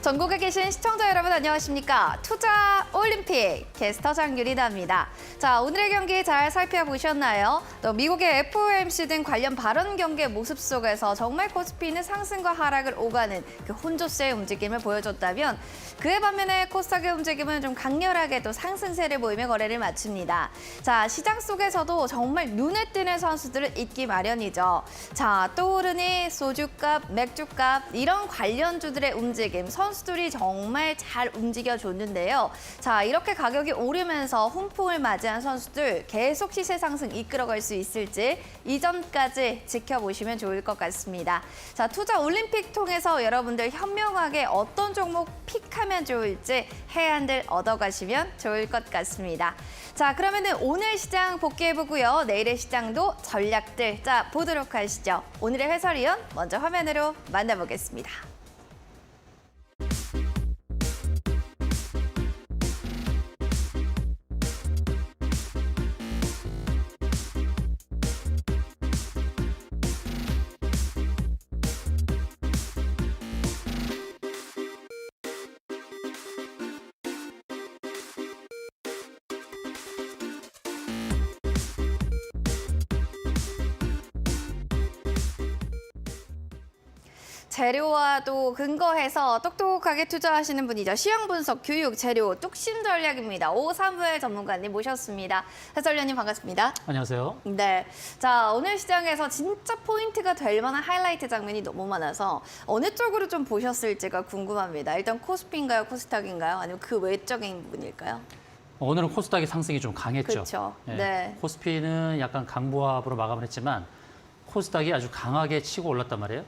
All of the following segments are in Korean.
전국에 계신 시청자 여러분 안녕하십니까? 투자 올림픽 캐스터 장유리다입니다. 자, 오늘의 경기 잘 살펴보셨나요? 또 미국의 FOMC 등 관련 발언 경계 모습 속에서 정말 코스피는 상승과 하락을 오가는 그 혼조세의 움직임을 보여줬다면 그에 반면에 코스닥의 움직임은 좀 강렬하게 또 상승세를 보이며 거래를 마칩니다. 자, 시장 속에서도 정말 눈에 띄는 선수들을 잊기 마련이죠. 자, 떠오르니 소주값, 맥주값 이런 관련주들의 움직임 선수들이 정말 잘 움직여줬는데요. 자, 이렇게 가격이 오르면서 훈풍을 맞이한 선수들 계속 시세 상승 이끌어갈 수 있을지 이 점까지 지켜보시면 좋을 것 같습니다. 자, 투자 올림픽 통해서 여러분들 현명하게 어떤 종목 픽하면 좋을지 해안들 얻어가시면 좋을 것 같습니다. 자, 그러면은 오늘 시장 복귀해보고요. 내일의 시장도 전략들 자 보도록 하시죠. 오늘의 해설위원 먼저 화면으로 만나보겠습니다. 재료와도 근거해서 똑똑하게 투자하시는 분이죠. 시황 분석, 교육, 재료, 뚝심 전략입니다. 오사무엘 전문가님 모셨습니다. 해설위원님 반갑습니다. 안녕하세요. 네, 자 오늘 시장에서 진짜 포인트가 될 만한 하이라이트 장면이 너무 많아서 어느 쪽으로 좀 보셨을지가 궁금합니다. 일단 코스피인가요, 코스닥인가요? 아니면 그 외적인 부분일까요? 오늘은 코스닥의 상승이 좀 강했죠. 그렇죠. 네. 코스피는 약간 강보합으로 마감을 했지만 코스닥이 아주 강하게 치고 올랐단 말이에요.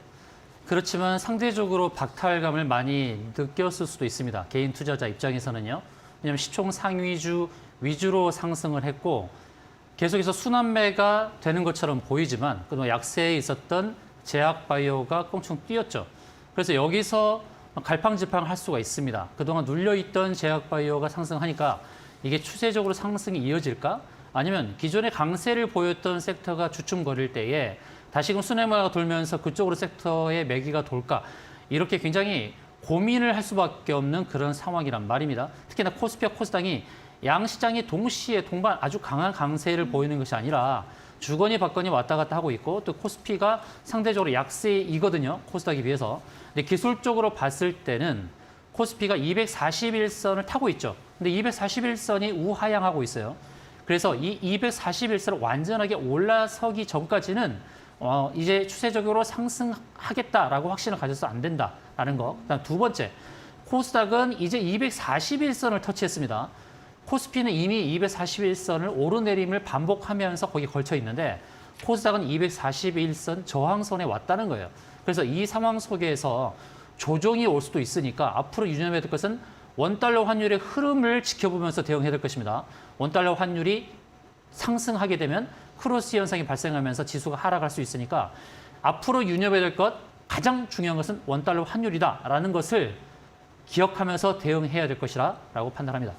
그렇지만 상대적으로 박탈감을 많이 느꼈을 수도 있습니다. 개인 투자자 입장에서는요. 왜냐하면 시총 상위주 위주로 상승을 했고 계속해서 순환매가 되는 것처럼 보이지만 그동안 약세에 있었던 제약바이오가 껑충 뛰었죠. 그래서 여기서 갈팡질팡 할 수가 있습니다. 그동안 눌려있던 제약바이오가 상승하니까 이게 추세적으로 상승이 이어질까? 아니면 기존의 강세를 보였던 섹터가 주춤거릴 때에 다시금 순환매가 돌면서 그쪽으로 섹터의 매기가 돌까? 이렇게 굉장히 고민을 할 수밖에 없는 그런 상황이란 말입니다. 특히나 코스피와 코스닥이 양시장이 동시에 동반 아주 강한 강세를 보이는 것이 아니라 주거니 받거니 왔다 갔다 하고 있고 또 코스피가 상대적으로 약세이거든요. 코스닥에 비해서. 근데 기술적으로 봤을 때는 코스피가 241선을 타고 있죠. 근데 241선이 우하향하고 있어요. 그래서 이 241선을 완전하게 올라서기 전까지는 이제 추세적으로 상승하겠다라고 확신을 가져서 안 된다라는 거. 그다음 두 번째, 코스닥은 이제 241선을 터치했습니다. 코스피는 이미 241선을 오르내림을 반복하면서 거기 걸쳐 있는데 코스닥은 241선 저항선에 왔다는 거예요. 그래서 이 상황 속에서 조정이 올 수도 있으니까 앞으로 유념해야 될 것은 원달러 환율의 흐름을 지켜보면서 대응해야 될 것입니다. 원달러 환율이 상승하게 되면 크로스 현상이 발생하면서 지수가 하락할 수 있으니까 앞으로 유념해야 될 것 가장 중요한 것은 원달러 환율이다라는 것을 기억하면서 대응해야 될 것이라고 판단합니다.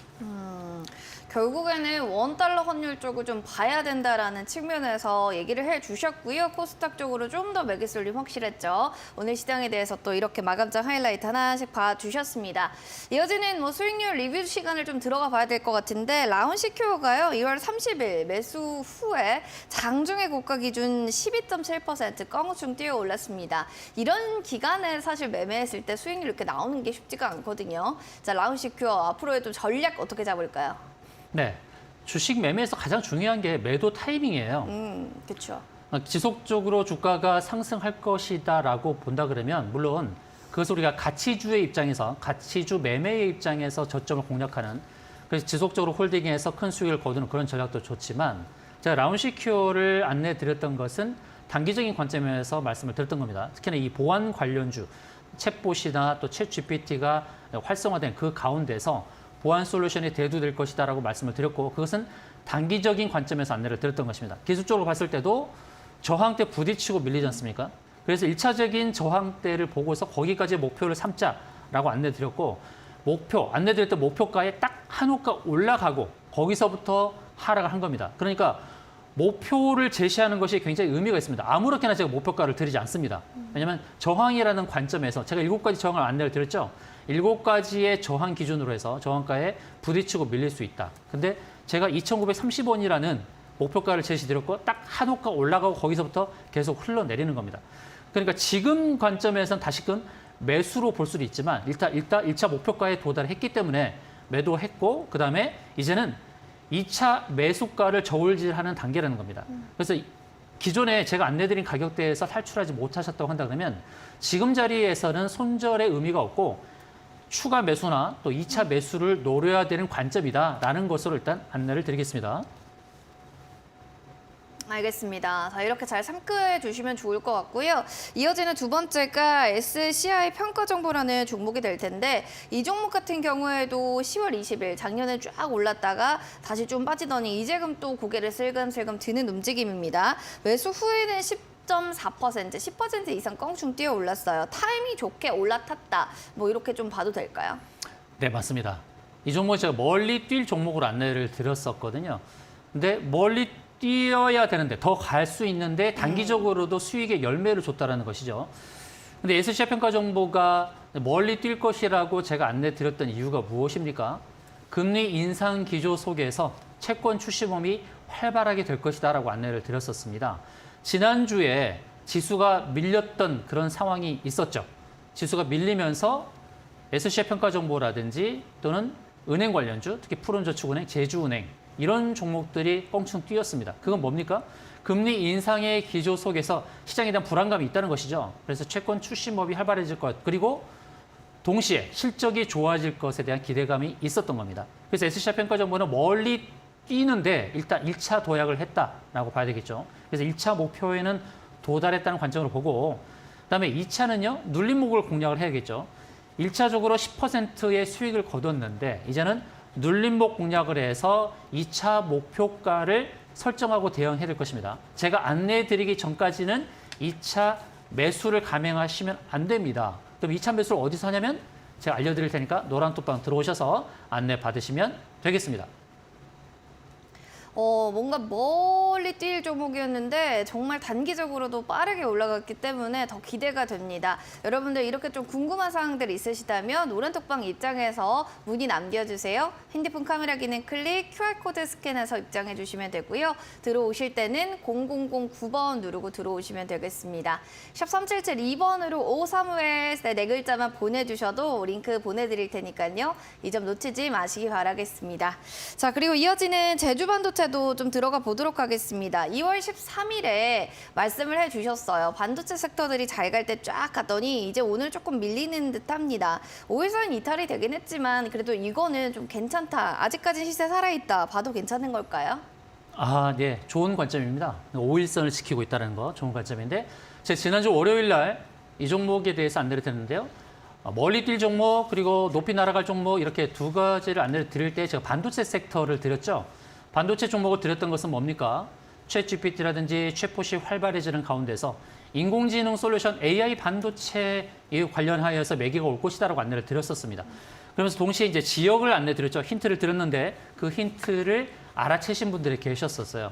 결국에는 원달러 환율 쪽을 좀 봐야 된다라는 측면에서 얘기를 해주셨고요. 코스닥 쪽으로 좀 더 매기 쏠림 확실했죠. 오늘 시장에 대해서 또 이렇게 마감장 하이라이트 하나씩 봐주셨습니다. 이어지는 수익률 리뷰 시간을 좀 들어가 봐야 될 것 같은데 라운시큐어가요. 2월 30일 매수 후에 장중의 고가 기준 12.7% 껑충 뛰어 올랐습니다. 이런 기간에 사실 매매했을 때 수익률 이렇게 나오는 게 쉽지가 않거든요. 자, 라운시큐어 앞으로의 또 전략 어떻게 잡을까요? 네, 주식 매매에서 가장 중요한 게 매도 타이밍이에요. 그렇죠. 지속적으로 주가가 상승할 것이다라고 본다 그러면 물론 그것을 우리가 가치주의 입장에서 가치주 매매의 입장에서 저점을 공략하는 그래서 지속적으로 홀딩해서 큰 수익을 거두는 그런 전략도 좋지만 제가 라운시큐어를 안내드렸던 것은 단기적인 관점에서 말씀을 드렸던 겁니다. 특히나 이 보안 관련주, 챗봇이나 또 챗GPT가 활성화된 그 가운데서 보안 솔루션이 대두될 것이다라고 말씀을 드렸고 그것은 단기적인 관점에서 안내를 드렸던 것입니다. 기술적으로 봤을 때도 저항대 부딪히고 밀리지 않습니까? 그래서 1차적인 저항대를 보고서 거기까지 목표를 삼자라고 안내드렸고 안내드렸던 목표가에 딱 한 호가 올라가고 거기서부터 하락을 한 겁니다. 그러니까 목표를 제시하는 것이 굉장히 의미가 있습니다. 아무렇게나 제가 목표가를 드리지 않습니다. 왜냐하면 저항이라는 관점에서 제가 7가지 저항을 안내를 드렸죠. 7가지의 저항 기준으로 해서 저항가에 부딪히고 밀릴 수 있다. 근데 제가 2,930원이라는 목표가를 제시드렸고 딱 한 호가 올라가고 거기서부터 계속 흘러내리는 겁니다. 그러니까 지금 관점에서는 다시금 매수로 볼 수도 있지만 일단 1차 목표가에 도달했기 때문에 매도했고 그다음에 이제는 2차 매수가를 저울질하는 단계라는 겁니다. 그래서 기존에 제가 안내드린 가격대에서 탈출하지 못하셨다고 한다 그러면 지금 자리에서는 손절의 의미가 없고 추가 매수나 또 2차 매수를 노려야 되는 관점이다라는 것으로 일단 안내를 드리겠습니다. 알겠습니다. 자, 이렇게 잘 참고해 주시면 좋을 것 같고요. 이어지는 두 번째가 SCI 평가 정보라는 종목이 될 텐데 이 종목 같은 경우에도 10월 20일 작년에 쫙 올랐다가 다시 좀 빠지더니 이제금 또 고개를 슬금슬금 드는 움직임입니다. 매수 후에는 10.4%, 10% 이상 껑충 뛰어 올랐어요. 타이밍 좋게 올라탔다. 뭐 이렇게 좀 봐도 될까요? 네, 맞습니다. 이 종목 제가 멀리 뛸 종목으로 안내를 드렸었거든요. 근데 멀리 뛰어야 되는데 더 갈 수 있는데 단기적으로도 수익의 열매를 줬다라는 것이죠. 근데 SCI 평가 정보가 멀리 뛸 것이라고 제가 안내 드렸던 이유가 무엇입니까? 금리 인상 기조 속에서 채권 출시범위 활발하게 될 것이다라고 안내를 드렸었습니다. 지난주에 지수가 밀렸던 그런 상황이 있었죠. 지수가 밀리면서 SCI 평가 정보라든지 또는 은행 관련주, 특히 푸른저축은행, 제주은행 이런 종목들이 껑충 뛰었습니다. 그건 뭡니까? 금리 인상의 기조 속에서 시장에 대한 불안감이 있다는 것이죠. 그래서 채권 출시법이 활발해질 것, 그리고 동시에 실적이 좋아질 것에 대한 기대감이 있었던 겁니다. 그래서 SCI 평가 정보는 멀리 뛰는데 일단 1차 도약을 했다라고 봐야 되겠죠. 그래서 1차 목표에는 도달했다는 관점으로 보고 그다음에 2차는요. 눌림목을 공략을 해야겠죠. 1차적으로 10%의 수익을 거뒀는데 이제는 눌림목 공략을 해서 2차 목표가를 설정하고 대응해야 될 것입니다. 제가 안내해드리기 전까지는 2차 매수를 감행하시면 안 됩니다. 그럼 2차 매수를 어디서 하냐면 제가 알려드릴 테니까 노란 톡방 들어오셔서 안내 받으시면 되겠습니다. 뭔가 멀리 뛸 종목이었는데 정말 단기적으로도 빠르게 올라갔기 때문에 더 기대가 됩니다. 여러분들 이렇게 좀 궁금한 사항들 있으시다면 노란톡방 입장에서 문의 남겨주세요. 핸드폰 카메라 기능 클릭, QR코드 스캔해서 입장해 주시면 되고요. 들어오실 때는 0009번 누르고 들어오시면 되겠습니다. 샵 3772번으로 5352에 네 글자만 보내주셔도 링크 보내드릴 테니까요. 이 점 놓치지 마시기 바라겠습니다. 자, 그리고 이어지는 제주반도체 도 좀 들어가 보도록 하겠습니다. 2월 13일에 말씀을 해주셨어요. 반도체 섹터들이 잘 갈 때 쫙 갔더니 이제 오늘 조금 밀리는 듯합니다. 5일선 이탈이 되긴 했지만 그래도 이거는 좀 괜찮다. 아직까지 시세 살아있다. 봐도 괜찮은 걸까요? 아, 네. 좋은 관점입니다. 5일선을 지키고 있다는 거 좋은 관점인데 제가 지난주 월요일 날 이 종목에 대해서 안내를 드렸는데요. 멀리 뛸 종목 그리고 높이 날아갈 종목 이렇게 두 가지를 안내를 드릴 때 제가 반도체 섹터를 드렸죠. 반도체 종목을 드렸던 것은 뭡니까? 챗GPT라든지 챗봇이 활발해지는 가운데서 인공지능 솔루션 AI 반도체에 관련하여서 매기가 올 것이다라고 안내를 드렸었습니다. 그러면서 동시에 이제 지역을 안내 드렸죠. 힌트를 드렸는데 그 힌트를 알아채신 분들이 계셨었어요.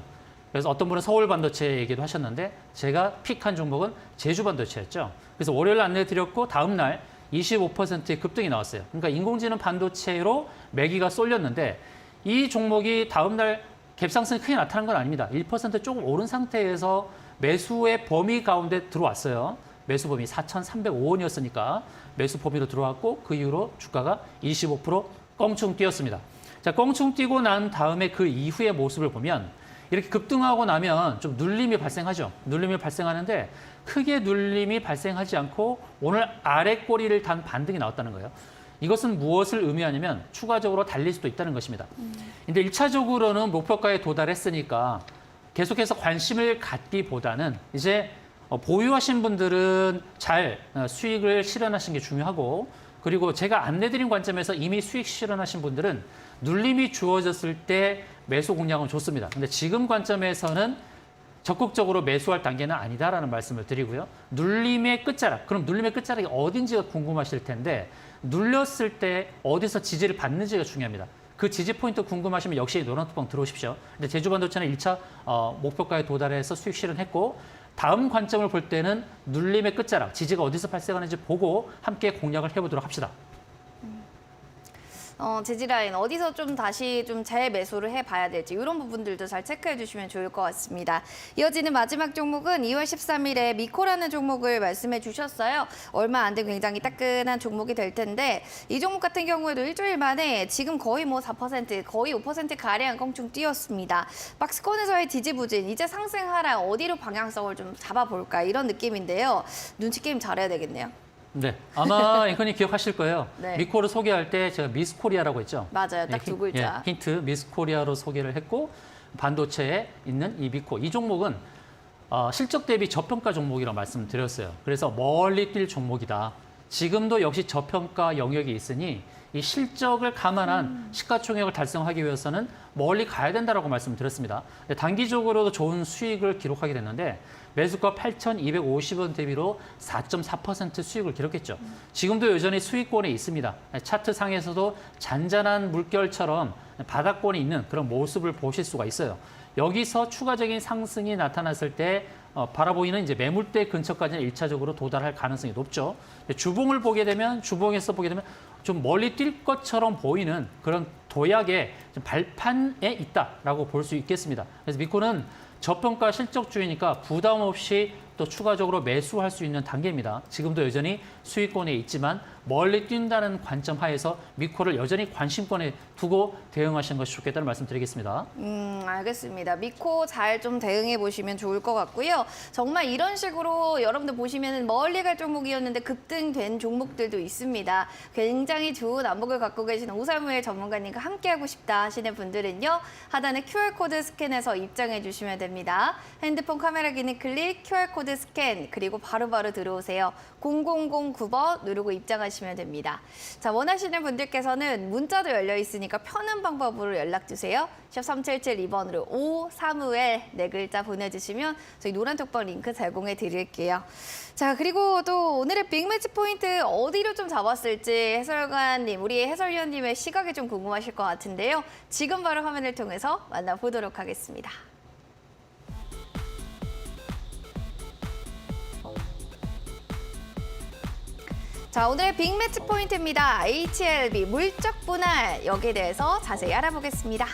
그래서 어떤 분은 서울 반도체 얘기도 하셨는데 제가 픽한 종목은 제주 반도체였죠. 그래서 월요일 안내 드렸고 다음 날 25%의 급등이 나왔어요. 그러니까 인공지능 반도체로 매기가 쏠렸는데 이 종목이 다음 날 갭상승이 크게 나타난 건 아닙니다. 1% 조금 오른 상태에서 매수의 범위 가운데 들어왔어요. 매수 범위 4,305원이었으니까 매수 범위로 들어왔고 그 이후로 주가가 25% 껑충 뛰었습니다. 자, 껑충 뛰고 난 다음에 그 이후의 모습을 보면 이렇게 급등하고 나면 좀 눌림이 발생하죠. 눌림이 발생하는데 크게 눌림이 발생하지 않고 오늘 아래 꼬리를 단 반등이 나왔다는 거예요. 이것은 무엇을 의미하냐면 추가적으로 달릴 수도 있다는 것입니다. 근데 1차적으로는 목표가에 도달했으니까 계속해서 관심을 갖기보다는 이제 보유하신 분들은 잘 수익을 실현하시는 게 중요하고 그리고 제가 안내드린 관점에서 이미 수익 실현하신 분들은 눌림이 주어졌을 때 매수 공략은 좋습니다. 근데 지금 관점에서는 적극적으로 매수할 단계는 아니다라는 말씀을 드리고요. 눌림의 끝자락, 그럼 눌림의 끝자락이 어딘지가 궁금하실 텐데 눌렸을 때 어디서 지지를 받는지가 중요합니다. 그 지지 포인트 궁금하시면 역시 노란톡방 들어오십시오. 근데 제주반도체는 1차 목표가에 도달해서 수익 실현했고 다음 관점을 볼 때는 눌림의 끝자락, 지지가 어디서 발생하는지 보고 함께 공략을 해보도록 합시다. 지지라인 어디서 좀 다시 좀 재매수를 해봐야 될지 이런 부분들도 잘 체크해 주시면 좋을 것 같습니다. 이어지는 마지막 종목은 2월 13일에 미코라는 종목을 말씀해 주셨어요. 얼마 안 된 굉장히 따끈한 종목이 될 텐데 이 종목 같은 경우에도 일주일 만에 지금 거의 뭐 4%, 거의 5%가량 껑충 뛰었습니다. 박스권에서의 지지부진, 이제 상승 하락 어디로 방향성을 좀 잡아볼까 이런 느낌인데요. 눈치 게임 잘해야 되겠네요. 네, 아마 앵커님 기억하실 거예요. 네. 미코를 소개할 때 제가 미스코리아라고 했죠. 맞아요, 딱 두 글자. 힌트 미스코리아로 소개를 했고 반도체에 있는 이 미코 이 종목은 실적 대비 저평가 종목이라고 말씀드렸어요. 그래서 멀리 뛸 종목이다. 지금도 역시 저평가 영역이 있으니 이 실적을 감안한 시가총액을 달성하기 위해서는 멀리 가야 된다라고 말씀드렸습니다. 단기적으로도 좋은 수익을 기록하게 됐는데 매수가 8,250원 대비로 4.4% 수익을 기록했죠. 지금도 여전히 수익권에 있습니다. 차트 상에서도 잔잔한 물결처럼 바닥권에 있는 그런 모습을 보실 수가 있어요. 여기서 추가적인 상승이 나타났을 때 바라보이는 이제 매물대 근처까지는 1차적으로 도달할 가능성이 높죠. 주봉을 보게 되면 주봉에서 보게 되면 좀 멀리 뛸 것처럼 보이는 그런 도약의 발판에 있다라고 볼 수 있겠습니다. 그래서 미코는 저평가 실적주의니까 부담 없이 또 추가적으로 매수할 수 있는 단계입니다. 지금도 여전히 수익권에 있지만 멀리 뛴다는 관점 하에서 미코를 여전히 관심권에 두고 대응하시는 것이 좋겠다는 말씀드리겠습니다. 알겠습니다. 미코 잘 좀 대응해 보시면 좋을 것 같고요. 정말 이런 식으로 여러분들 보시면 멀리 갈 종목이었는데 급등된 종목들도 있습니다. 굉장히 좋은 안목을 갖고 계시는 오사무엘 전문가님과 함께하고 싶다 하시는 분들은요. 하단에 QR코드 스캔해서 입장해 주시면 됩니다. 핸드폰 카메라 기능 클릭, QR코드 스캔, 그리고 바로바로 들어오세요. 0009번 누르고 입장하시면 됩니다. 자, 원하시는 분들께서는 문자도 열려 있으니까 편한 방법으로 연락 주세요. 샵 3772번으로 오사무엘 네 글자 보내주시면 저희 노란톡방 링크 제공해 드릴게요. 자, 그리고 또 오늘의 빅매치 포인트 어디로 좀 잡았을지 해설관님, 우리 해설위원님의 시각이 좀 궁금하실 것 같은데요. 지금 바로 화면을 통해서 만나보도록 하겠습니다. 자, 오늘의 빅매치 포인트입니다. HLB 물적 분할, 여기에 대해서 자세히 알아보겠습니다.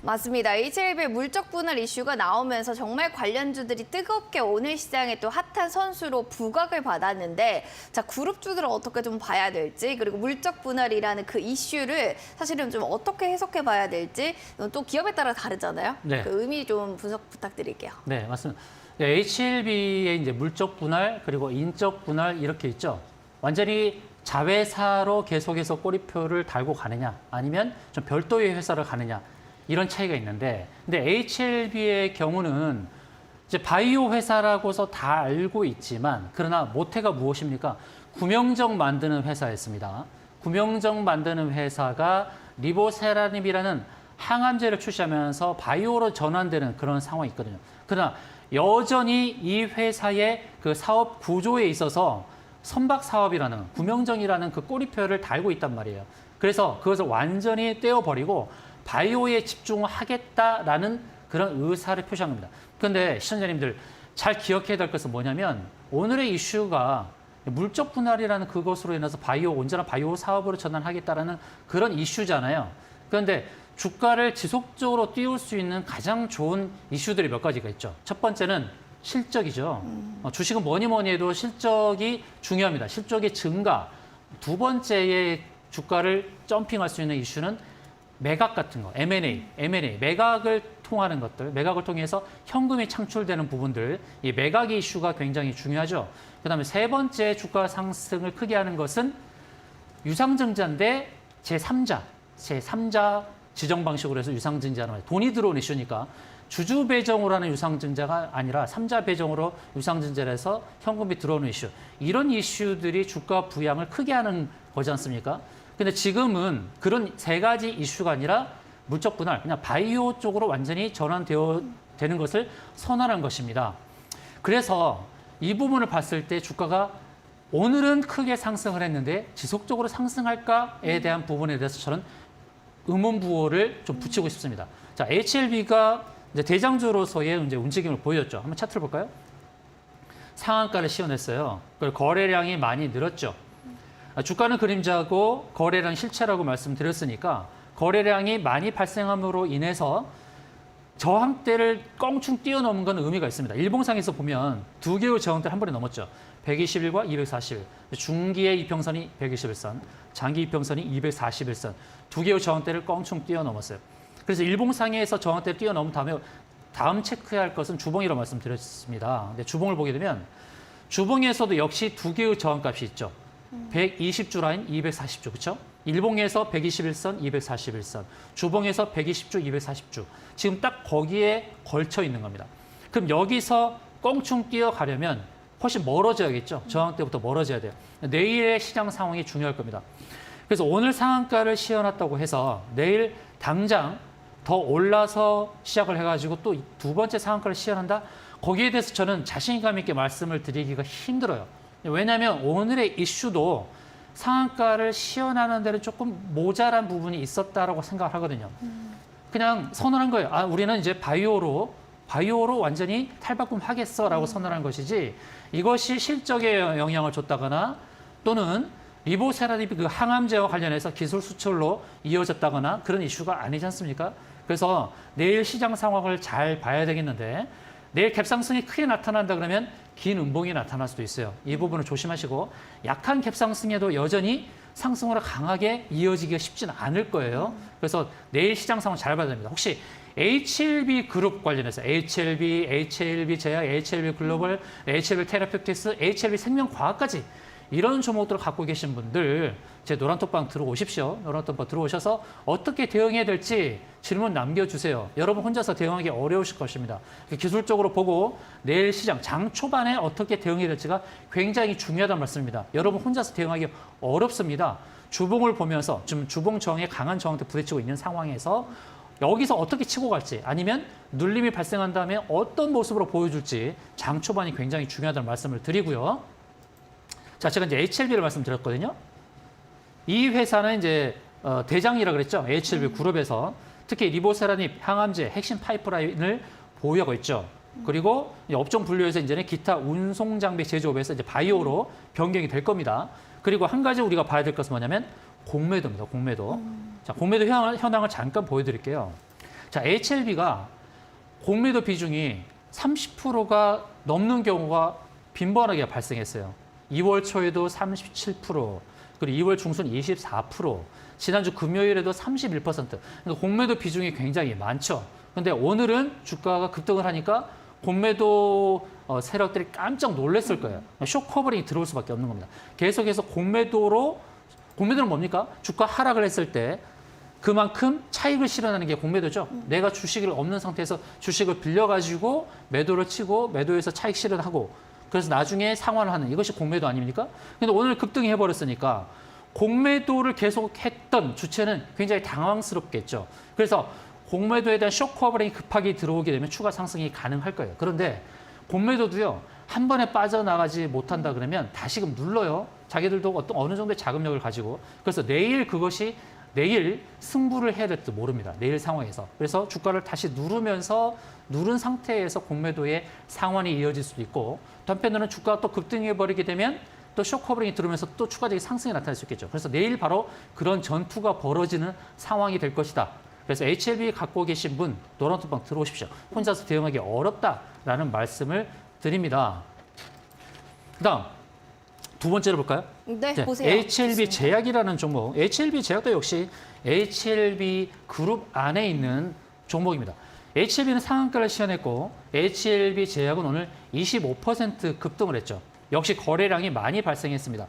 맞습니다. HLB 물적 분할 이슈가 나오면서 정말 관련주들이 뜨겁게 오늘 시장에 또 핫한 선수로 부각을 받았는데, 자, 그룹주들을 어떻게 좀 봐야 될지, 그리고 물적 분할이라는 그 이슈를 사실은 좀 어떻게 해석해 봐야 될지 또 기업에 따라 다르잖아요. 네. 그 의미 좀 분석 부탁드릴게요. 네, 맞습니다. HLB의 이제 물적 분할 그리고 인적 분할 이렇게 있죠. 완전히 자회사로 계속해서 꼬리표를 달고 가느냐, 아니면 좀 별도의 회사를 가느냐. 이런 차이가 있는데, 근데 HLB의 경우는 이제 바이오 회사라고서 다 알고 있지만, 그러나 모태가 무엇입니까? 구명정 만드는 회사였습니다. 구명정 만드는 회사가 리보세라닙이라는 항암제를 출시하면서 바이오로 전환되는 그런 상황이 있거든요. 그러나 여전히 이 회사의 그 사업 구조에 있어서 선박 사업이라는 구명정이라는 그 꼬리표를 달고 있단 말이에요. 그래서 그것을 완전히 떼어버리고 바이오에 집중하겠다라는 그런 의사를 표시한 겁니다. 그런데 시청자님들 잘 기억해야 될 것은 뭐냐면, 오늘의 이슈가 물적 분할이라는 그것으로 인해서 온전한 바이오 사업으로 전환하겠다라는 그런 이슈잖아요. 그런데 주가를 지속적으로 띄울 수 있는 가장 좋은 이슈들이 몇 가지가 있죠. 첫 번째는 실적이죠. 주식은 뭐니 해도 실적이 중요합니다. 실적의 증가. 두 번째의 주가를 점핑할 수 있는 이슈는 매각 같은 거, M&A, 매각을 통하는 것들, 매각을 통해서 현금이 창출되는 부분들, 이 매각 이슈가 굉장히 중요하죠. 그다음에 세 번째 주가 상승을 크게 하는 것은 유상증자인데 제3자 지정 방식으로 해서 유상증자하는 거예요. 돈이 들어오는 이슈니까 주주 배정으로 하는 유상증자가 아니라 3자 배정으로 유상증자를 해서 현금이 들어오는 이슈. 이런 이슈들이 주가 부양을 크게 하는 거지 않습니까? 근데 지금은 그런 세 가지 이슈가 아니라 물적 분할, 그냥 바이오 쪽으로 완전히 전환되는 것을 선언한 것입니다. 그래서 이 부분을 봤을 때 주가가 오늘은 크게 상승을 했는데 지속적으로 상승할까에 대한 부분에 대해서 저는 의문부호를 좀 붙이고 싶습니다. 자, HLB가 이제 대장주로서의 이제 움직임을 보였죠. 한번 차트를 볼까요? 상한가를 시연했어요. 그리고 거래량이 많이 늘었죠. 주가는 그림자고 거래량 실체라고 말씀드렸으니까 거래량이 많이 발생함으로 인해서 저항대를 껑충 뛰어넘은 건 의미가 있습니다. 일봉상에서 보면 두 개의 저항대를 한 번에 넘었죠. 121과 241. 중기의 이평선이 121선, 장기 이평선이 241선. 두 개의 저항대를 껑충 뛰어넘었어요. 그래서 일봉상에서 저항대를 뛰어넘은 다음에 다음 체크해야 할 것은 주봉이라고 말씀드렸습니다. 근데 주봉을 보게 되면 주봉에서도 역시 두 개의 저항값이 있죠. 120주 라인, 240주, 그렇죠? 일봉에서 121선, 241선, 주봉에서 120주, 240주. 지금 딱 거기에 걸쳐 있는 겁니다. 그럼 여기서 껑충 뛰어가려면 훨씬 멀어져야겠죠. 저항대부터 멀어져야 돼요. 내일의 시장 상황이 중요할 겁니다. 그래서 오늘 상한가를 시연했다고 해서 내일 당장 더 올라서 시작을 해가지고 또 두 번째 상한가를 시연한다? 거기에 대해서 저는 자신감 있게 말씀을 드리기가 힘들어요. 왜냐하면 오늘의 이슈도 상한가를 시연하는 데는 조금 모자란 부분이 있었다라고 생각을 하거든요. 그냥 선언한 거예요. 아, 우리는 이제 바이오로 완전히 탈바꿈하겠어라고 선언한 것이지 이것이 실적에 영향을 줬다거나 또는 리보세라닙 그 항암제와 관련해서 기술 수출로 이어졌다거나 그런 이슈가 아니지 않습니까? 그래서 내일 시장 상황을 잘 봐야 되겠는데 내일 갭상승이 크게 나타난다 그러면 긴 음봉이 나타날 수도 있어요. 이 부분을 조심하시고 약한 갭상승에도 여전히 상승으로 강하게 이어지기가 쉽지는 않을 거예요. 그래서 내일 시장 상황 잘 봐야 됩니다. 혹시 HLB 그룹 관련해서 HLB 제약, HLB 글로벌, HLB 테라피틱스, HLB 생명과학까지 이런 종목들을 갖고 계신 분들 제 노란톡방 들어오십시오. 노란톡방 들어오셔서 어떻게 대응해야 될지 질문 남겨주세요. 여러분 혼자서 대응하기 어려우실 것입니다. 기술적으로 보고 내일 시장 장 초반에 어떻게 대응해야 될지가 굉장히 중요하다는 말씀입니다. 여러분 혼자서 대응하기 어렵습니다. 주봉을 보면서 지금 주봉 저항에 강한 저항대 부딪히고 있는 상황에서 여기서 어떻게 치고 갈지 아니면 눌림이 발생한 다음에 어떤 모습으로 보여줄지 장 초반이 굉장히 중요하다는 말씀을 드리고요. 자, 제가 이제 HLB를 말씀드렸거든요. 이 회사는 이제 대장이라 그랬죠. HLB 그룹에서 특히 리보세라닙 항암제 핵심 파이프라인을 보유하고 있죠. 그리고 업종 분류에서 이제는 기타 운송 장비 제조업에서 이제 바이오로 변경이 될 겁니다. 그리고 한 가지 우리가 봐야 될 것은 뭐냐면 공매도입니다. 공매도. 자, 공매도 현황을 잠깐 보여드릴게요. 자, HLB가 공매도 비중이 30%가 넘는 경우가 빈번하게 발생했어요. 2월 초에도 37%, 그리고 2월 중순 24%, 지난주 금요일에도 31%. 그러니까 공매도 비중이 굉장히 많죠. 근데 오늘은 주가가 급등을 하니까 공매도 세력들이 깜짝 놀랐을 거예요. 쇼 커버링이 들어올 수밖에 없는 겁니다. 계속해서 공매도는 뭡니까? 주가 하락을 했을 때 그만큼 차익을 실현하는 게 공매도죠. 내가 주식을 없는 상태에서 주식을 빌려가지고 매도를 치고 매도에서 차익 실현하고 그래서 나중에 상환을 하는 이것이 공매도 아닙니까? 근데 오늘 급등이 해버렸으니까 공매도를 계속했던 주체는 굉장히 당황스럽겠죠. 그래서 공매도에 대한 쇼 커버링이 급하게 들어오게 되면 추가 상승이 가능할 거예요. 그런데 공매도도요. 한 번에 빠져나가지 못한다 그러면 다시금 눌러요. 자기들도 어느 정도의 자금력을 가지고. 그래서 내일 승부를 해야 될지도 모릅니다. 내일 상황에서. 그래서 주가를 다시 누른 상태에서 공매도의 상환이 이어질 수도 있고 또 한편으로는 주가가 또 급등해버리게 되면 또 쇼커버링이 들어오면서 또 추가적인 상승이 나타날 수 있겠죠. 그래서 내일 바로 그런 전투가 벌어지는 상황이 될 것이다. 그래서 HLB 갖고 계신 분 노란톡방 들어오십시오. 혼자서 대응하기 어렵다라는 말씀을 드립니다. 그다음 두 번째로 볼까요? 네, 보세요. HLB 제약이라는 종목. HLB 제약도 역시 HLB 그룹 안에 있는 종목입니다. HLB는 상한가를 시현했고 HLB 제약은 오늘 25% 급등을 했죠. 역시 거래량이 많이 발생했습니다.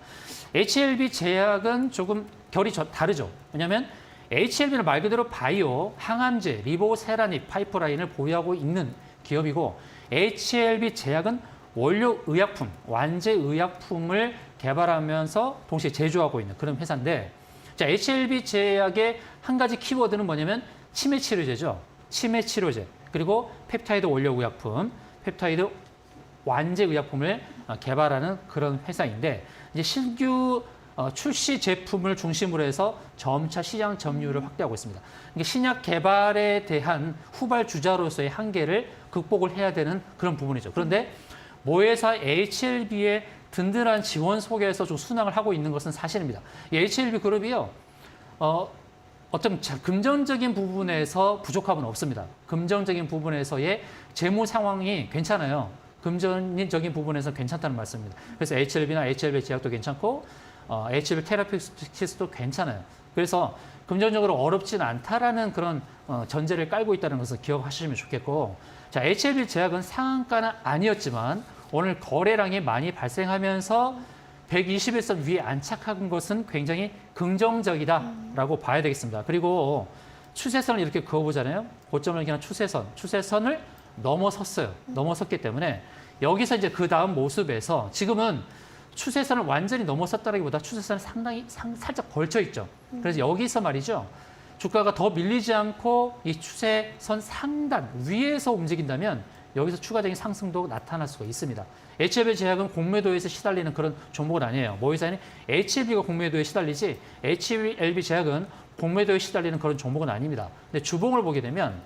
HLB 제약은 조금 결이 다르죠. 왜냐하면 HLB는 말 그대로 바이오, 항암제, 리보세라닙 파이프라인을 보유하고 있는 기업이고 HLB 제약은 원료 의약품, 완제 의약품을 개발하면서 동시에 제조하고 있는 그런 회사인데 자, HLB 제약의 한 가지 키워드는 뭐냐면 치매 치료제죠. 치매 치료제, 그리고 펩타이드 원료 의약품, 펩타이드 완제 의약품을 개발하는 그런 회사인데 이제 신규 출시 제품을 중심으로 해서 점차 시장 점유율을 확대하고 있습니다. 그러니까 신약 개발에 대한 후발 주자로서의 한계를 극복을 해야 되는 그런 부분이죠. 그런데 모회사 HLB의 든든한 지원 속에서 좀 순항을 하고 있는 것은 사실입니다. 이 HLB 그룹이요, 어떤 금전적인 부분에서 부족함은 없습니다. 금전적인 부분에서의 재무 상황이 괜찮아요. 금전적인 부분에서 괜찮다는 말씀입니다. 그래서 HLB나 HLB 제약도 괜찮고 HLB 테라피스도 괜찮아요. 그래서 금전적으로 어렵진 않다라는 그런 전제를 깔고 있다는 것을 기억하시면 좋겠고, 자, HLB 제약은 상한가는 아니었지만 오늘 거래량이 많이 발생하면서 121선 위에 안착한 것은 굉장히 긍정적이다라고 봐야 되겠습니다. 그리고 추세선을 이렇게 그어보잖아요. 고점을 기한 추세선을 넘어섰어요. 넘어섰기 때문에 여기서 이제 그 다음 모습에서 지금은 추세선을 완전히 넘어섰다기보다 추세선이 상당히 살짝 걸쳐 있죠. 그래서 여기서 말이죠. 주가가 더 밀리지 않고 이 추세선 상단 위에서 움직인다면 여기서 추가적인 상승도 나타날 수가 있습니다. HLB 제약은 공매도에서 시달리는 그런 종목은 아니에요. 모의사는 HLB가 공매도에 시달리지 HLB 제약은 공매도에 시달리는 그런 종목은 아닙니다. 근데 주봉을 보게 되면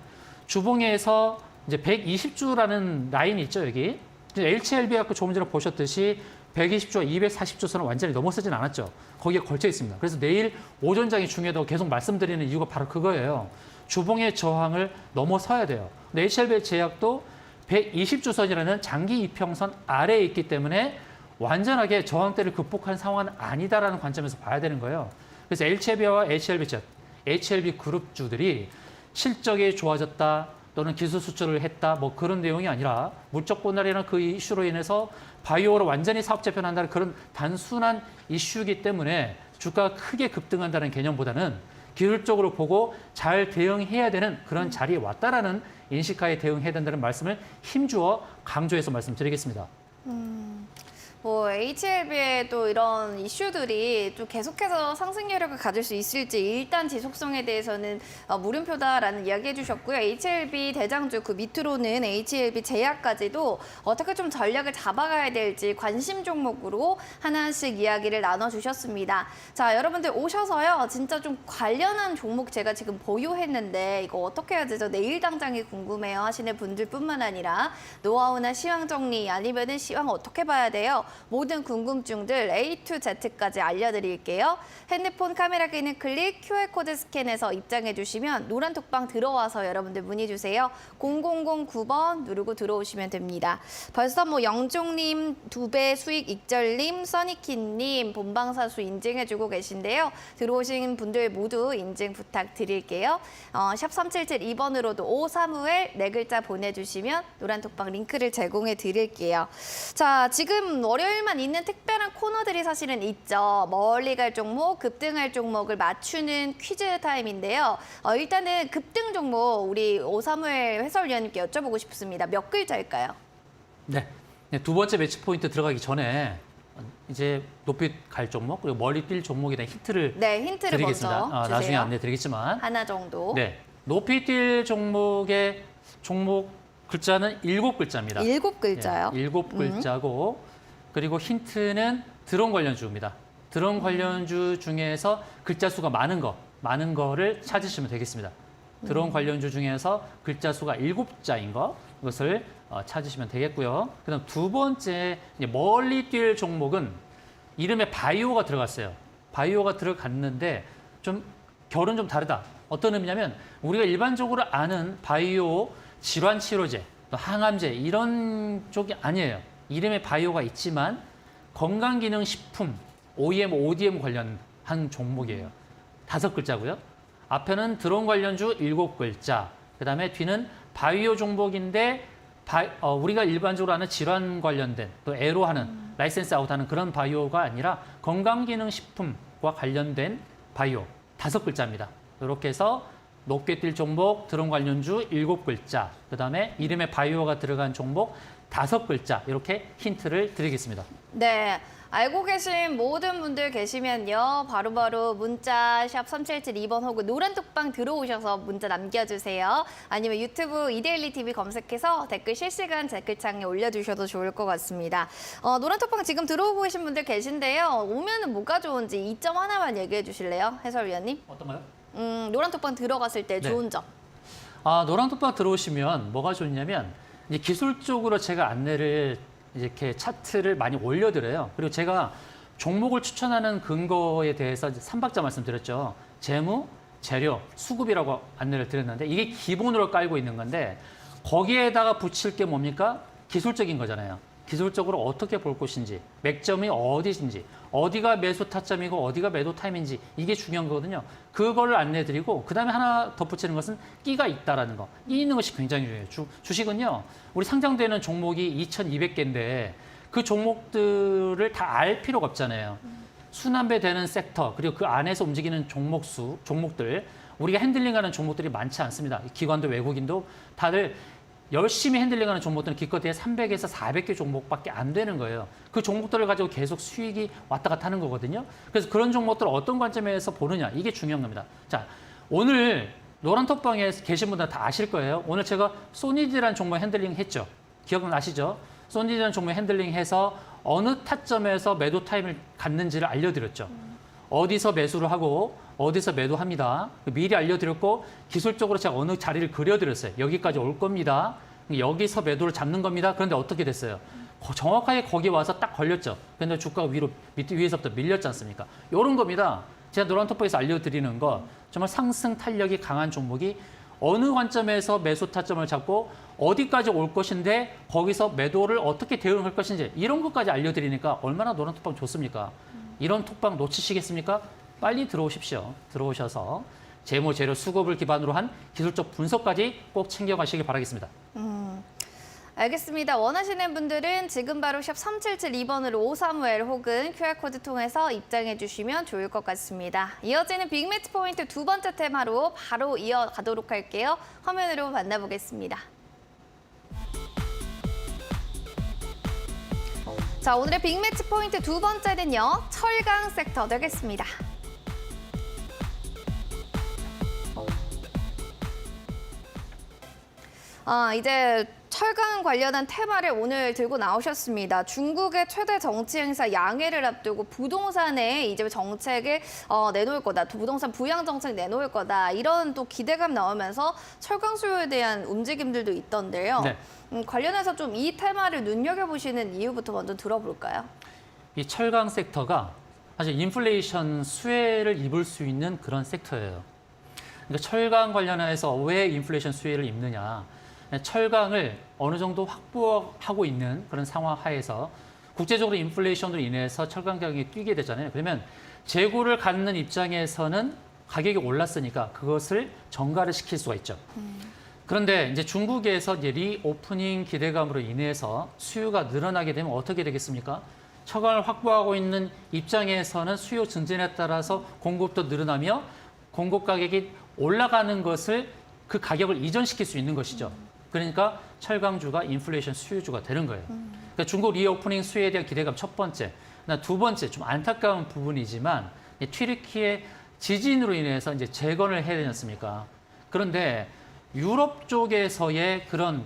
주봉에서 이제 120주라는 라인이 있죠, 여기. HLB 갖고 조금 전에 보셨듯이 120주와 240주선을 완전히 넘어서진 않았죠. 거기에 걸쳐 있습니다. 그래서 내일 오전장이 중요하다고 계속 말씀드리는 이유가 바로 그거예요. 주봉의 저항을 넘어서야 돼요. 근데 HLB 제약도 120주선이라는 장기 이평선 아래에 있기 때문에 완전하게 저항대를 극복한 상황은 아니다라는 관점에서 봐야 되는 거예요. 그래서 HLB와 HLB 제약, HLB 그룹주들이 실적이 좋아졌다 또는 기술 수출을 했다 뭐 그런 내용이 아니라 물적 분할이라는 그 이슈로 인해서 바이오로 완전히 사업 재편한다는 그런 단순한 이슈이기 때문에 주가가 크게 급등한다는 개념보다는 기술적으로 보고 잘 대응해야 되는 그런 자리에 왔다라는 인식하에 대응해야 된다는 말씀을 힘주어 강조해서 말씀드리겠습니다. 뭐 HLB의 또 이런 이슈들이 또 계속해서 상승 여력을 가질 수 있을지 일단 지속성에 대해서는 물음표다라는 이야기 해주셨고요. HLB 대장주 그 밑으로는 HLB 제약까지도 어떻게 좀 전략을 잡아가야 될지 관심 종목으로 하나씩 이야기를 나눠주셨습니다. 자, 여러분들 오셔서요. 진짜 좀 관련한 종목 제가 지금 보유했는데 이거 어떻게 해야 되죠? 내일 당장이 궁금해요 하시는 분들뿐만 아니라 노하우나 시황 정리 아니면은 시황 어떻게 봐야 돼요? 모든 궁금증들 A to Z까지 알려드릴게요. 핸드폰 카메라 기능 클릭, QR코드 스캔해서 입장해 주시면 노란 톡방 들어와서 여러분들 문의 주세요. 0009번 누르고 들어오시면 됩니다. 벌써 뭐 영종님, 2배 수익 익절님, 써니키님, 본방사수 인증해주고 계신데요. 들어오신 분들 모두 인증 부탁드릴게요. 샵 3772번으로도 오사무엘 4글자 보내주시면 노란 톡방 링크를 제공해 드릴게요. 자, 지금 월요일만 있는 특별한 코너들이 사실은 있죠. 멀리 갈 종목, 급등할 종목을 맞추는 퀴즈 타임인데요. 일단은 급등 종목 우리 오사무엘 해설위원님께 여쭤보고 싶습니다. 몇 글자일까요? 네. 두 번째 매치 포인트 들어가기 전에 이제 높이 갈 종목 그리고 멀리 뛸 종목에 대한 힌트를 네, 힌트를 드리겠습니다. 먼저 주세요. 나중에 안내드리겠지만 하나 정도. 네. 높이 뛸 종목의 종목 글자는 7글자입니다. 7글자요? 네, 7글자고 그리고 힌트는 드론 관련주입니다. 드론 관련주 중에서 글자 수가 많은 거를 찾으시면 되겠습니다. 드론 관련주 중에서 글자 수가 7자인 거 이것을 찾으시면 되겠고요. 그다음 두 번째 이제 멀리 뛸 종목은 이름에 바이오가 들어갔어요. 바이오가 들어갔는데 좀 결은 좀 다르다. 어떤 의미냐면 우리가 일반적으로 아는 바이오 질환 치료제, 또 항암제 이런 쪽이 아니에요. 이름에 바이오가 있지만 건강기능식품, OEM, ODM 관련한 종목이에요. 5글자고요. 앞에는 드론 관련주 7글자, 그다음에 뒤는 바이오 종목인데 우리가 일반적으로 아는 질환 관련된 또 애로하는 라이센스 아웃하는 그런 바이오가 아니라 건강기능식품과 관련된 바이오 5글자입니다. 이렇게 해서 높게 뛸 종목 드론 관련주 7글자, 그다음에 이름에 바이오가 들어간 종목 5글자 이렇게 힌트를 드리겠습니다. 네. 알고 계신 모든 분들 계시면요. 바로바로 문자 샵 3772번 혹은 노란톡방 들어오셔서 문자 남겨주세요. 아니면 유튜브 이데일리 TV 검색해서 댓글 실시간 댓글창에 올려주셔도 좋을 것 같습니다. 노란톡방 지금 들어오고 계신 분들 계신데요. 오면은 뭐가 좋은지 이점 하나만 얘기해 주실래요? 해설위원님? 어떤가요? 노란톡방 들어갔을 때 네. 좋은 점. 노란톡방 들어오시면 뭐가 좋냐면 이제 기술적으로 제가 안내를 이렇게 차트를 많이 올려드려요. 그리고 제가 종목을 추천하는 근거에 대해서 이제 3박자 말씀드렸죠. 재무, 재료, 수급이라고 안내를 드렸는데 이게 기본으로 깔고 있는 건데 거기에다가 붙일 게 뭡니까? 기술적인 거잖아요. 기술적으로 어떻게 볼 것인지, 맥점이 어디인지, 어디가 매수 타점이고 어디가 매도 타임인지 이게 중요한 거거든요. 그거를 안내드리고 그다음에 하나 덧붙이는 것은 끼가 있다라는 거. 끼 있는 것이 굉장히 중요해요. 주식은요. 우리 상장되는 종목이 2,200개인데 그 종목들을 다 알 필요가 없잖아요. 순환배되는 섹터 그리고 그 안에서 움직이는 종목들 우리가 핸들링하는 종목들이 많지 않습니다. 기관도 외국인도 다들 열심히 핸들링하는 종목들은 기껏해야 300에서 400개 종목밖에 안 되는 거예요. 그 종목들을 가지고 계속 수익이 왔다 갔다 하는 거거든요. 그래서 그런 종목들을 어떤 관점에서 보느냐 이게 중요한 겁니다. 자, 오늘 노란톡방에 계신 분들 다 아실 거예요. 오늘 제가 소니디라는 종목 핸들링 했죠. 기억나시죠? 소니디라는 종목 핸들링 해서 어느 타점에서 매도 타임을 갖는지를 알려드렸죠. 어디서 매수를 하고 어디서 매도합니다. 미리 알려드렸고 기술적으로 제가 어느 자리를 그려드렸어요. 여기까지 올 겁니다. 여기서 매도를 잡는 겁니다. 그런데 어떻게 됐어요? 정확하게 거기 와서 딱 걸렸죠. 그런데 주가가 위에서부터 밀렸지 않습니까? 이런 겁니다. 제가 노란톡방에서 알려드리는 거 정말 상승 탄력이 강한 종목이 어느 관점에서 매수 타점을 잡고 어디까지 올 것인데 거기서 매도를 어떻게 대응할 것인지 이런 것까지 알려드리니까 얼마나 노란톡방 좋습니까? 이런 톡방 놓치시겠습니까? 빨리 들어오십시오. 들어오셔서 재무, 재료, 수급을 기반으로 한 기술적 분석까지 꼭 챙겨가시길 바라겠습니다. 알겠습니다. 원하시는 분들은 지금 바로 샵 3772번으로 535L 혹은 QR코드 통해서 입장해 주시면 좋을 것 같습니다. 이어지는 빅매치 포인트 두 번째 테마로 바로 이어가도록 할게요. 화면으로 만나보겠습니다. 자, 오늘의 빅매치 포인트 두 번째는요. 철강 섹터 되겠습니다. 이제 철강 관련한 테마를 오늘 들고 나오셨습니다. 중국의 최대 정치 행사 양해를 앞두고 부동산에 이제 정책을 내놓을 거다. 부동산 부양 정책 내놓을 거다. 이런 또 기대감 나오면서 철강 수요에 대한 움직임들도 있던데요. 네. 관련해서 좀 이 테마를 눈여겨보시는 이유부터 먼저 들어볼까요? 이 철강 섹터가 사실 인플레이션 수혜를 입을 수 있는 그런 섹터예요. 그러니까 철강 관련해서 왜 인플레이션 수혜를 입느냐. 철강을 어느 정도 확보하고 있는 그런 상황 하에서 국제적으로 인플레이션으로 인해서 철강 가격이 뛰게 되잖아요. 그러면 재고를 갖는 입장에서는 가격이 올랐으니까 그것을 정가를 시킬 수가 있죠. 그런데 이제 중국에서 이제 리오프닝 기대감으로 인해서 수요가 늘어나게 되면 어떻게 되겠습니까? 철강을 확보하고 있는 입장에서는 수요 증진에 따라서 공급도 늘어나며 공급 가격이 올라가는 것을 그 가격을 이전시킬 수 있는 것이죠. 그러니까 철강주가 인플레이션 수요주가 되는 거예요. 그러니까 중국 리오프닝 수요에 대한 기대감 첫 번째. 두 번째 좀 안타까운 부분이지만 튀르키의 지진으로 인해서 이제 재건을 해야 되지 않습니까? 그런데 유럽 쪽에서의 그런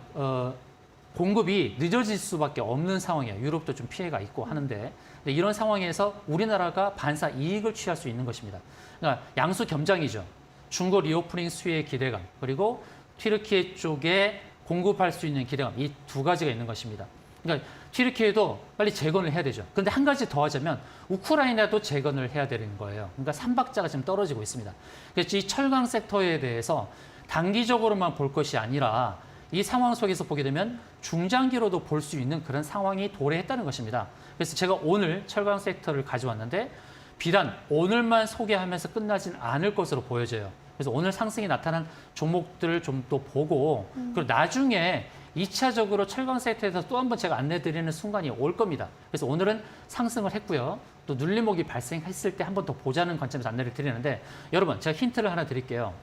공급이 늦어질 수밖에 없는 상황이에요. 유럽도 좀 피해가 있고 하는데 이런 상황에서 우리나라가 반사 이익을 취할 수 있는 것입니다. 그러니까 양수 겸장이죠. 중국 리오프닝 수요의 기대감 그리고 튀르키예 쪽에 공급할 수 있는 기대감 이 두 가지가 있는 것입니다. 그러니까 튀르키예도 빨리 재건을 해야 되죠. 그런데 한 가지 더 하자면 우크라이나도 재건을 해야 되는 거예요. 그러니까 삼박자가 지금 떨어지고 있습니다. 그래서 이 철강 섹터에 대해서 단기적으로만 볼 것이 아니라 이 상황 속에서 보게 되면 중장기로도 볼 수 있는 그런 상황이 도래했다는 것입니다. 그래서 제가 오늘 철강 섹터를 가져왔는데 비단 오늘만 소개하면서 끝나진 않을 것으로 보여져요. 그래서 오늘 상승이 나타난 종목들을 좀 또 보고 그리고 나중에 2차적으로 철강 섹터에서 또 한 번 제가 안내드리는 순간이 올 겁니다. 그래서 오늘은 상승을 했고요. 또 눌림목이 발생했을 때 한 번 더 보자는 관점에서 안내를 드리는데 여러분 제가 힌트를 하나 드릴게요.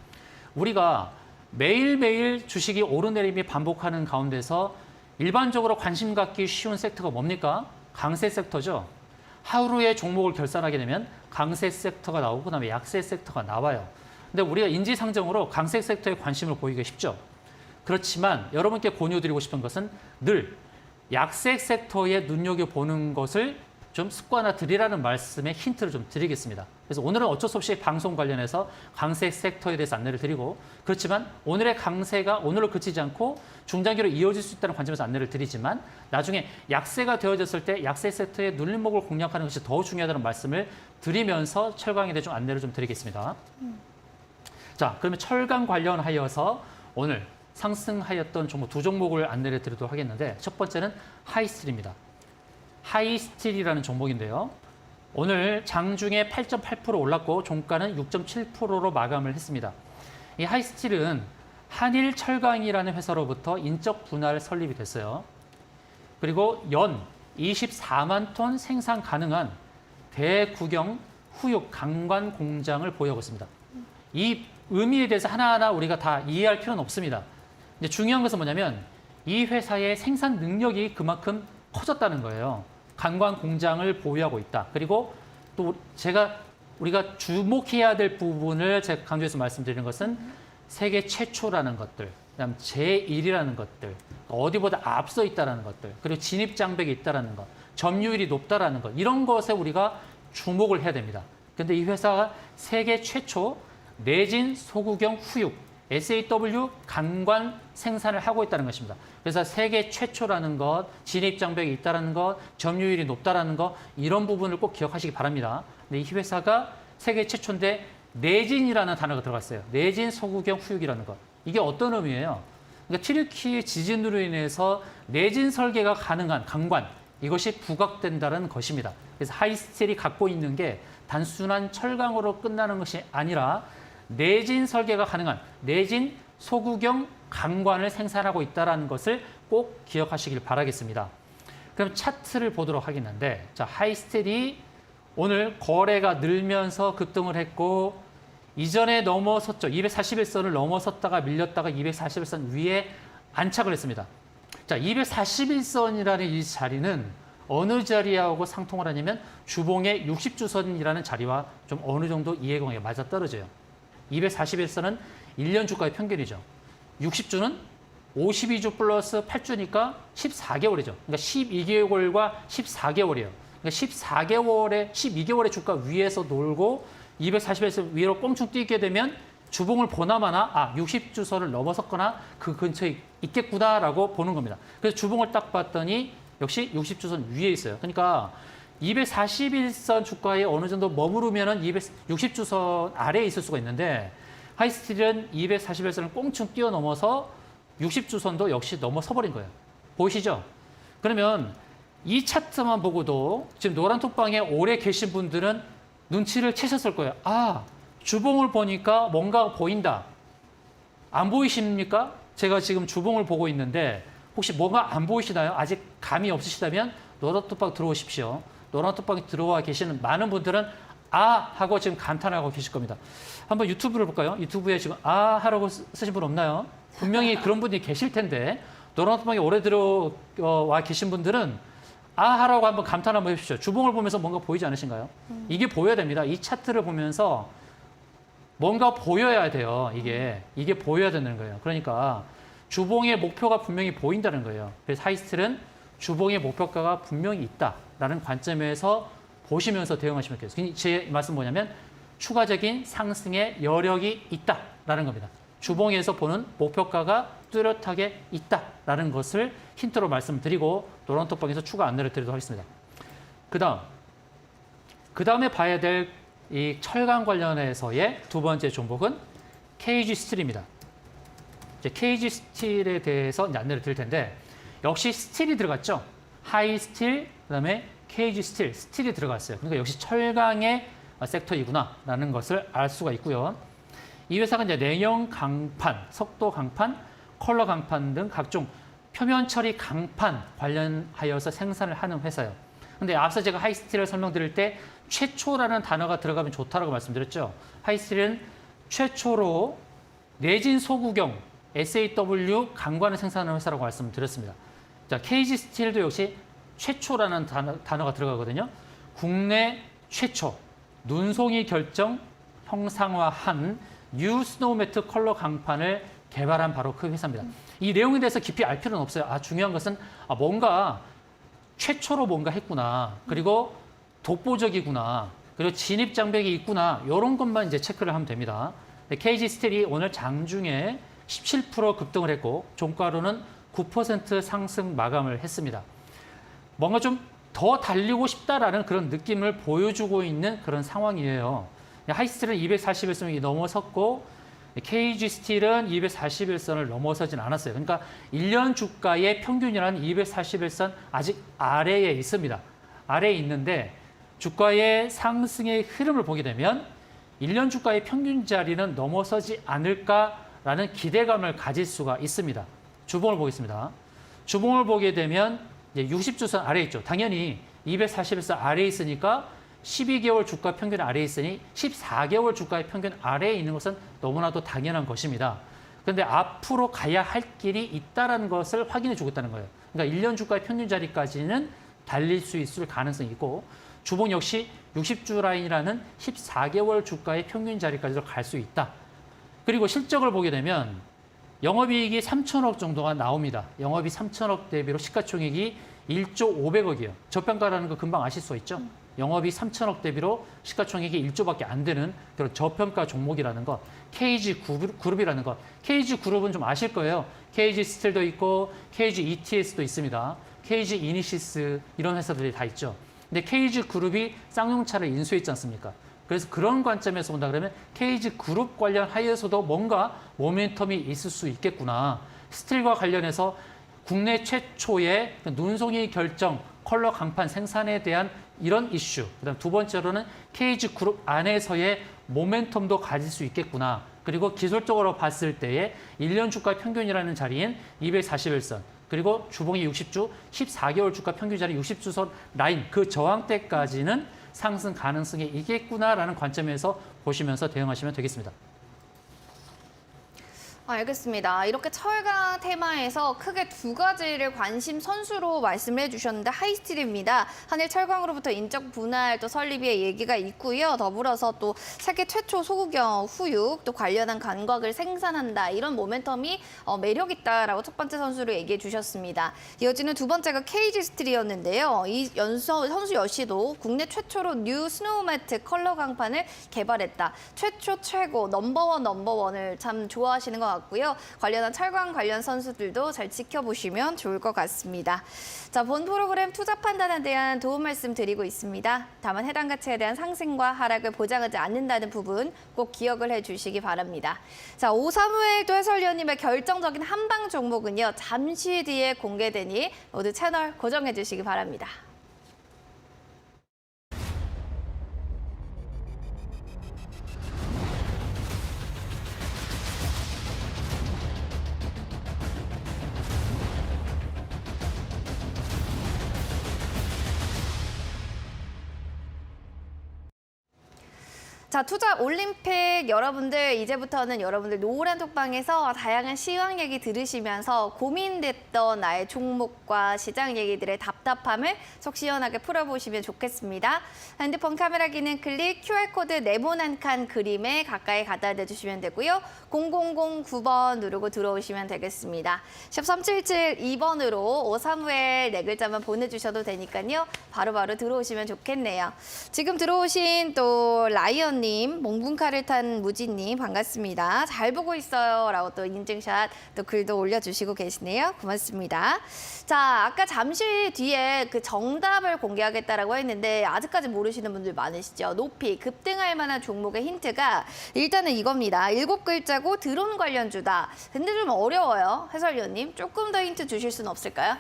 우리가 매일매일 주식이 오르내림이 반복하는 가운데서 일반적으로 관심 갖기 쉬운 섹터가 뭡니까? 강세 섹터죠. 하루에 종목을 결산하게 되면 강세 섹터가 나오고 그다음에 약세 섹터가 나와요. 근데 우리가 인지상정으로 강세 섹터에 관심을 보이기가 쉽죠. 그렇지만 여러분께 권유드리고 싶은 것은 늘 약세 섹터에 눈여겨보는 것을 좀 습관화드리라는 말씀에 힌트를 좀 드리겠습니다. 그래서 오늘은 어쩔 수 없이 방송 관련해서 강세 섹터에 대해서 안내를 드리고 그렇지만 오늘의 강세가 오늘로 그치지 않고 중장기로 이어질 수 있다는 관점에서 안내를 드리지만 나중에 약세가 되어졌을 때 약세 섹터의 눌림목을 공략하는 것이 더 중요하다는 말씀을 드리면서 철강에 대해 좀 안내를 좀 드리겠습니다. 자, 그러면 철강 관련하여서 오늘 상승하였던 종목 두 종목을 안내를 드리도록 하겠는데 첫 번째는 하이스틸입니다. 하이스틸이라는 종목인데요. 오늘 장중에 8.8% 올랐고 종가는 6.7%로 마감을 했습니다. 이 하이스틸은 한일철강이라는 회사로부터 인적 분할 설립이 됐어요. 그리고 연 24만 톤 생산 가능한 대구경 후육 강관 공장을 보유하고 있습니다. 이 의미에 대해서 하나하나 우리가 다 이해할 필요는 없습니다. 근데 중요한 것은 뭐냐면 이 회사의 생산 능력이 그만큼 커졌다는 거예요. 강관 공장을 보유하고 있다. 그리고 또 우리가 주목해야 될 부분을 제가 강조해서 말씀드리는 것은 세계 최초라는 것들, 그다음 제1이라는 것들, 어디보다 앞서 있다라는 것들, 그리고 진입 장벽이 있다라는 것, 점유율이 높다라는 것, 이런 것에 우리가 주목을 해야 됩니다. 근데 이 회사가 세계 최초 내진 소구경 후육 SAW 강관 생산을 하고 있다는 것입니다. 그래서 세계 최초라는 것, 진입 장벽이 있다는 것, 점유율이 높다는 것 이런 부분을 꼭 기억하시기 바랍니다. 근데 이 회사가 세계 최초인데 내진이라는 단어가 들어갔어요. 내진 소구경 후육이라는 것. 이게 어떤 의미예요? 그러니까 튀르키예 지진으로 인해서 내진 설계가 가능한 강관 이것이 부각된다는 것입니다. 그래서 하이스틸이 갖고 있는 게 단순한 철강으로 끝나는 것이 아니라 내진 설계가 가능한 내진 소구경 강관을 생산하고 있다는 것을 꼭 기억하시길 바라겠습니다. 그럼 차트를 보도록 하겠는데 자, 하이스틸이 오늘 거래가 늘면서 급등을 했고 이전에 넘어섰죠. 241선을 넘어섰다가 밀렸다가 241선 위에 안착을 했습니다. 자, 241선이라는 이 자리는 어느 자리하고 상통을 하냐면 주봉의 60주선이라는 자리와 좀 어느 정도 이해관계가 맞아떨어져요. 241선은 1년 주가의 평균이죠. 60주는 52주 플러스 8주니까 14개월이죠. 그러니까 12개월과 14개월이에요. 그러니까 12개월의 주가 위에서 놀고 241선 위로 껑충 뛰게 되면 주봉을 보나마나 60주선을 넘어섰거나 그 근처에 있겠구나라고 보는 겁니다. 그래서 주봉을 딱 봤더니 역시 60주선 위에 있어요. 그러니까 241선 주가에 어느 정도 머무르면은 260주선 아래에 있을 수가 있는데 하이스틸은 241선을 꽁충 뛰어넘어서 60주선도 역시 넘어서 버린 거예요. 보이시죠? 그러면 이 차트만 보고도 지금 노란톡방에 오래 계신 분들은 눈치를 채셨을 거예요. 아, 주봉을 보니까 뭔가 보인다. 안 보이십니까? 제가 지금 주봉을 보고 있는데 혹시 뭐가 안 보이시나요? 아직 감이 없으시다면 노란톡방 들어오십시오. 노란톡방에 들어와 계시는 많은 분들은 아 하고 지금 감탄하고 계실 겁니다. 한번 유튜브를 볼까요? 유튜브에 지금 아 하라고 쓰신 분 없나요? 분명히 그런 분이 계실 텐데 노란톡방에 오래 들어와 계신 분들은 아 하라고 한번 감탄 한번 해주십시오. 주봉을 보면서 뭔가 보이지 않으신가요? 이게 보여야 됩니다. 이 차트를 보면서 뭔가 보여야 돼요. 이게 보여야 되는 거예요. 그러니까 주봉의 목표가 분명히 보인다는 거예요. 그래서 하이스틸은 주봉의 목표가가 분명히 있다라는 관점에서 보시면서 대응하시면 좋겠어요. 제 말씀 뭐냐면 추가적인 상승의 여력이 있다라는 겁니다. 주봉에서 보는 목표가가 뚜렷하게 있다라는 것을 힌트로 말씀드리고 노란톡방에서 추가 안내를 드리도록 하겠습니다. 그 다음에 봐야 될 이 철강 관련해서의 두 번째 종목은 KG 스틸입니다. 이제 KG 스틸에 대해서 이제 안내를 드릴 텐데 역시 스틸이 들어갔죠. 하이 스틸, 그다음에 KG 스틸, 스틸이 들어갔어요. 그러니까 역시 철강의 섹터이구나라는 것을 알 수가 있고요. 이 회사가 이제 내형 강판, 석도 강판, 컬러 강판 등 각종 표면 처리 강판 관련하여서 생산을 하는 회사예요. 근데 앞서 제가 하이스틸을 설명드릴 때 최초라는 단어가 들어가면 좋다라고 말씀드렸죠. 하이스틸은 최초로 내진 소구경 SAW 강관을 생산하는 회사라고 말씀드렸습니다. 자, KG 스틸도 역시 최초라는 단어가 들어가거든요. 국내 최초 눈송이 결정 형상화한 뉴 스노우 매트 컬러 강판을 개발한 바로 그 회사입니다. 이 내용에 대해서 깊이 알 필요는 없어요. 중요한 것은 뭔가 최초로 뭔가 했구나. 그리고 독보적이구나. 그리고 진입 장벽이 있구나. 이런 것만 이제 체크를 하면 됩니다. KG 스틸이 오늘 장중에 17% 급등을 했고 종가로는 9% 상승 마감을 했습니다. 뭔가 좀 더 달리고 싶다라는 그런 느낌을 보여주고 있는 그런 상황이에요. 하이스틸은 241선이 넘어섰고 KG 스틸은 241선을 넘어서진 않았어요. 그러니까 1년 주가의 평균이라는 241선 아직 아래에 있습니다. 아래에 있는데 주가의 상승의 흐름을 보게 되면 1년 주가의 평균 자리는 넘어서지 않을까라는 기대감을 가질 수가 있습니다. 주봉을 보겠습니다. 주봉을 보게 되면 이제 60주선 아래에 있죠. 당연히 241선 아래에 있으니까 12개월 주가 평균 아래에 있으니 14개월 주가의 평균 아래에 있는 것은 너무나도 당연한 것입니다. 그런데 앞으로 가야 할 길이 있다는 것을 확인해 주겠다는 거예요. 그러니까 1년 주가의 평균 자리까지는 달릴 수 있을 가능성이 있고 주봉 역시 60주 라인이라는 14개월 주가의 평균 자리까지도 갈 수 있다. 그리고 실적을 보게 되면 영업이익이 3천억 정도가 나옵니다. 영업이 3천억 대비로 시가총액이 1조 500억이에요. 저평가라는 거 금방 아실 수 있죠? 영업이 3천억 대비로 시가총액이 1조밖에 안 되는 그런 저평가 종목이라는 것. KG 그룹이라는 것. KG 그룹은 좀 아실 거예요. KG 스틸도 있고 KG ETS도 있습니다. KG 이니시스 이런 회사들이 다 있죠. 근데 KG 그룹이 쌍용차를 인수했지 않습니까? 그래서 그런 관점에서 본다 그러면 KG 그룹 관련 하에서도 뭔가 모멘텀이 있을 수 있겠구나. 스틸과 관련해서 국내 최초의 눈송이 결정 컬러 강판 생산에 대한 이런 이슈. 그다음 두 번째로는 KG 그룹 안에서의 모멘텀도 가질 수 있겠구나. 그리고 기술적으로 봤을 때의 1년 주가 평균이라는 자리인 241선. 그리고 주봉이 60주, 14개월 주가 평균 자리 60주선 라인 그 저항대까지는 상승 가능성이 있겠구나라는 관점에서 보시면서 대응하시면 되겠습니다. 알겠습니다. 이렇게 철강 테마에서 크게 두 가지를 관심 선수로 말씀을 해주셨는데 하이스틸입니다. 한일 철강으로부터 인적 분할 또 설립의 얘기가 있고요. 더불어서 또 세계 최초 소구경 후육 또 관련한 감각을 생산한다. 이런 모멘텀이 매력 있다라고 첫 번째 선수로 얘기해 주셨습니다. 이어지는 두 번째가 KG 스틸이었는데요. 이 선수 역시도 국내 최초로 뉴 스노우 매트 컬러 강판을 개발했다. 최초 최고 넘버원을 참 좋아하시는 것 같고요. 관련한 철강 관련 선수들도 잘 지켜보시면 좋을 것 같습니다. 자, 본 프로그램 투자 판단에 대한 도움 말씀 드리고 있습니다. 다만 해당 가치에 대한 상승과 하락을 보장하지 않는다는 부분 꼭 기억을 해주시기 바랍니다. 자, 오사무엘 또 해설위원님의 결정적인 한방 종목은요. 잠시 뒤에 공개되니 모두 채널 고정해 주시기 바랍니다. 자, 투자 올림픽 여러분들 이제부터는 여러분들 노란 톡방에서 다양한 시황 얘기 들으시면서 고민됐던 나의 종목과 시장 얘기들의 답답함을 속 시원하게 풀어보시면 좋겠습니다. 핸드폰 카메라 기능 클릭, QR코드 네모 한 칸 그림에 가까이 갖다 대주시면 되고요. 0009번 누르고 들어오시면 되겠습니다. 샵 3772번으로 오사무엘 네 글자만 보내주셔도 되니까요. 바로바로 들어오시면 좋겠네요. 지금 들어오신 또 라이언 님, 몽분카를 탄 무지님 반갑습니다. 잘 보고 있어요. 라고 또 인증샷 또 글도 올려주시고 계시네요. 고맙습니다. 자, 아까 잠시 뒤에 그 정답을 공개하겠다라고 했는데 아직까지 모르시는 분들 많으시죠. 높이 급등할 만한 종목의 힌트가 일단은 이겁니다. 7글자고 드론 관련주다. 근데 좀 어려워요. 해설위원님. 조금 더 힌트 주실 수는 없을까요?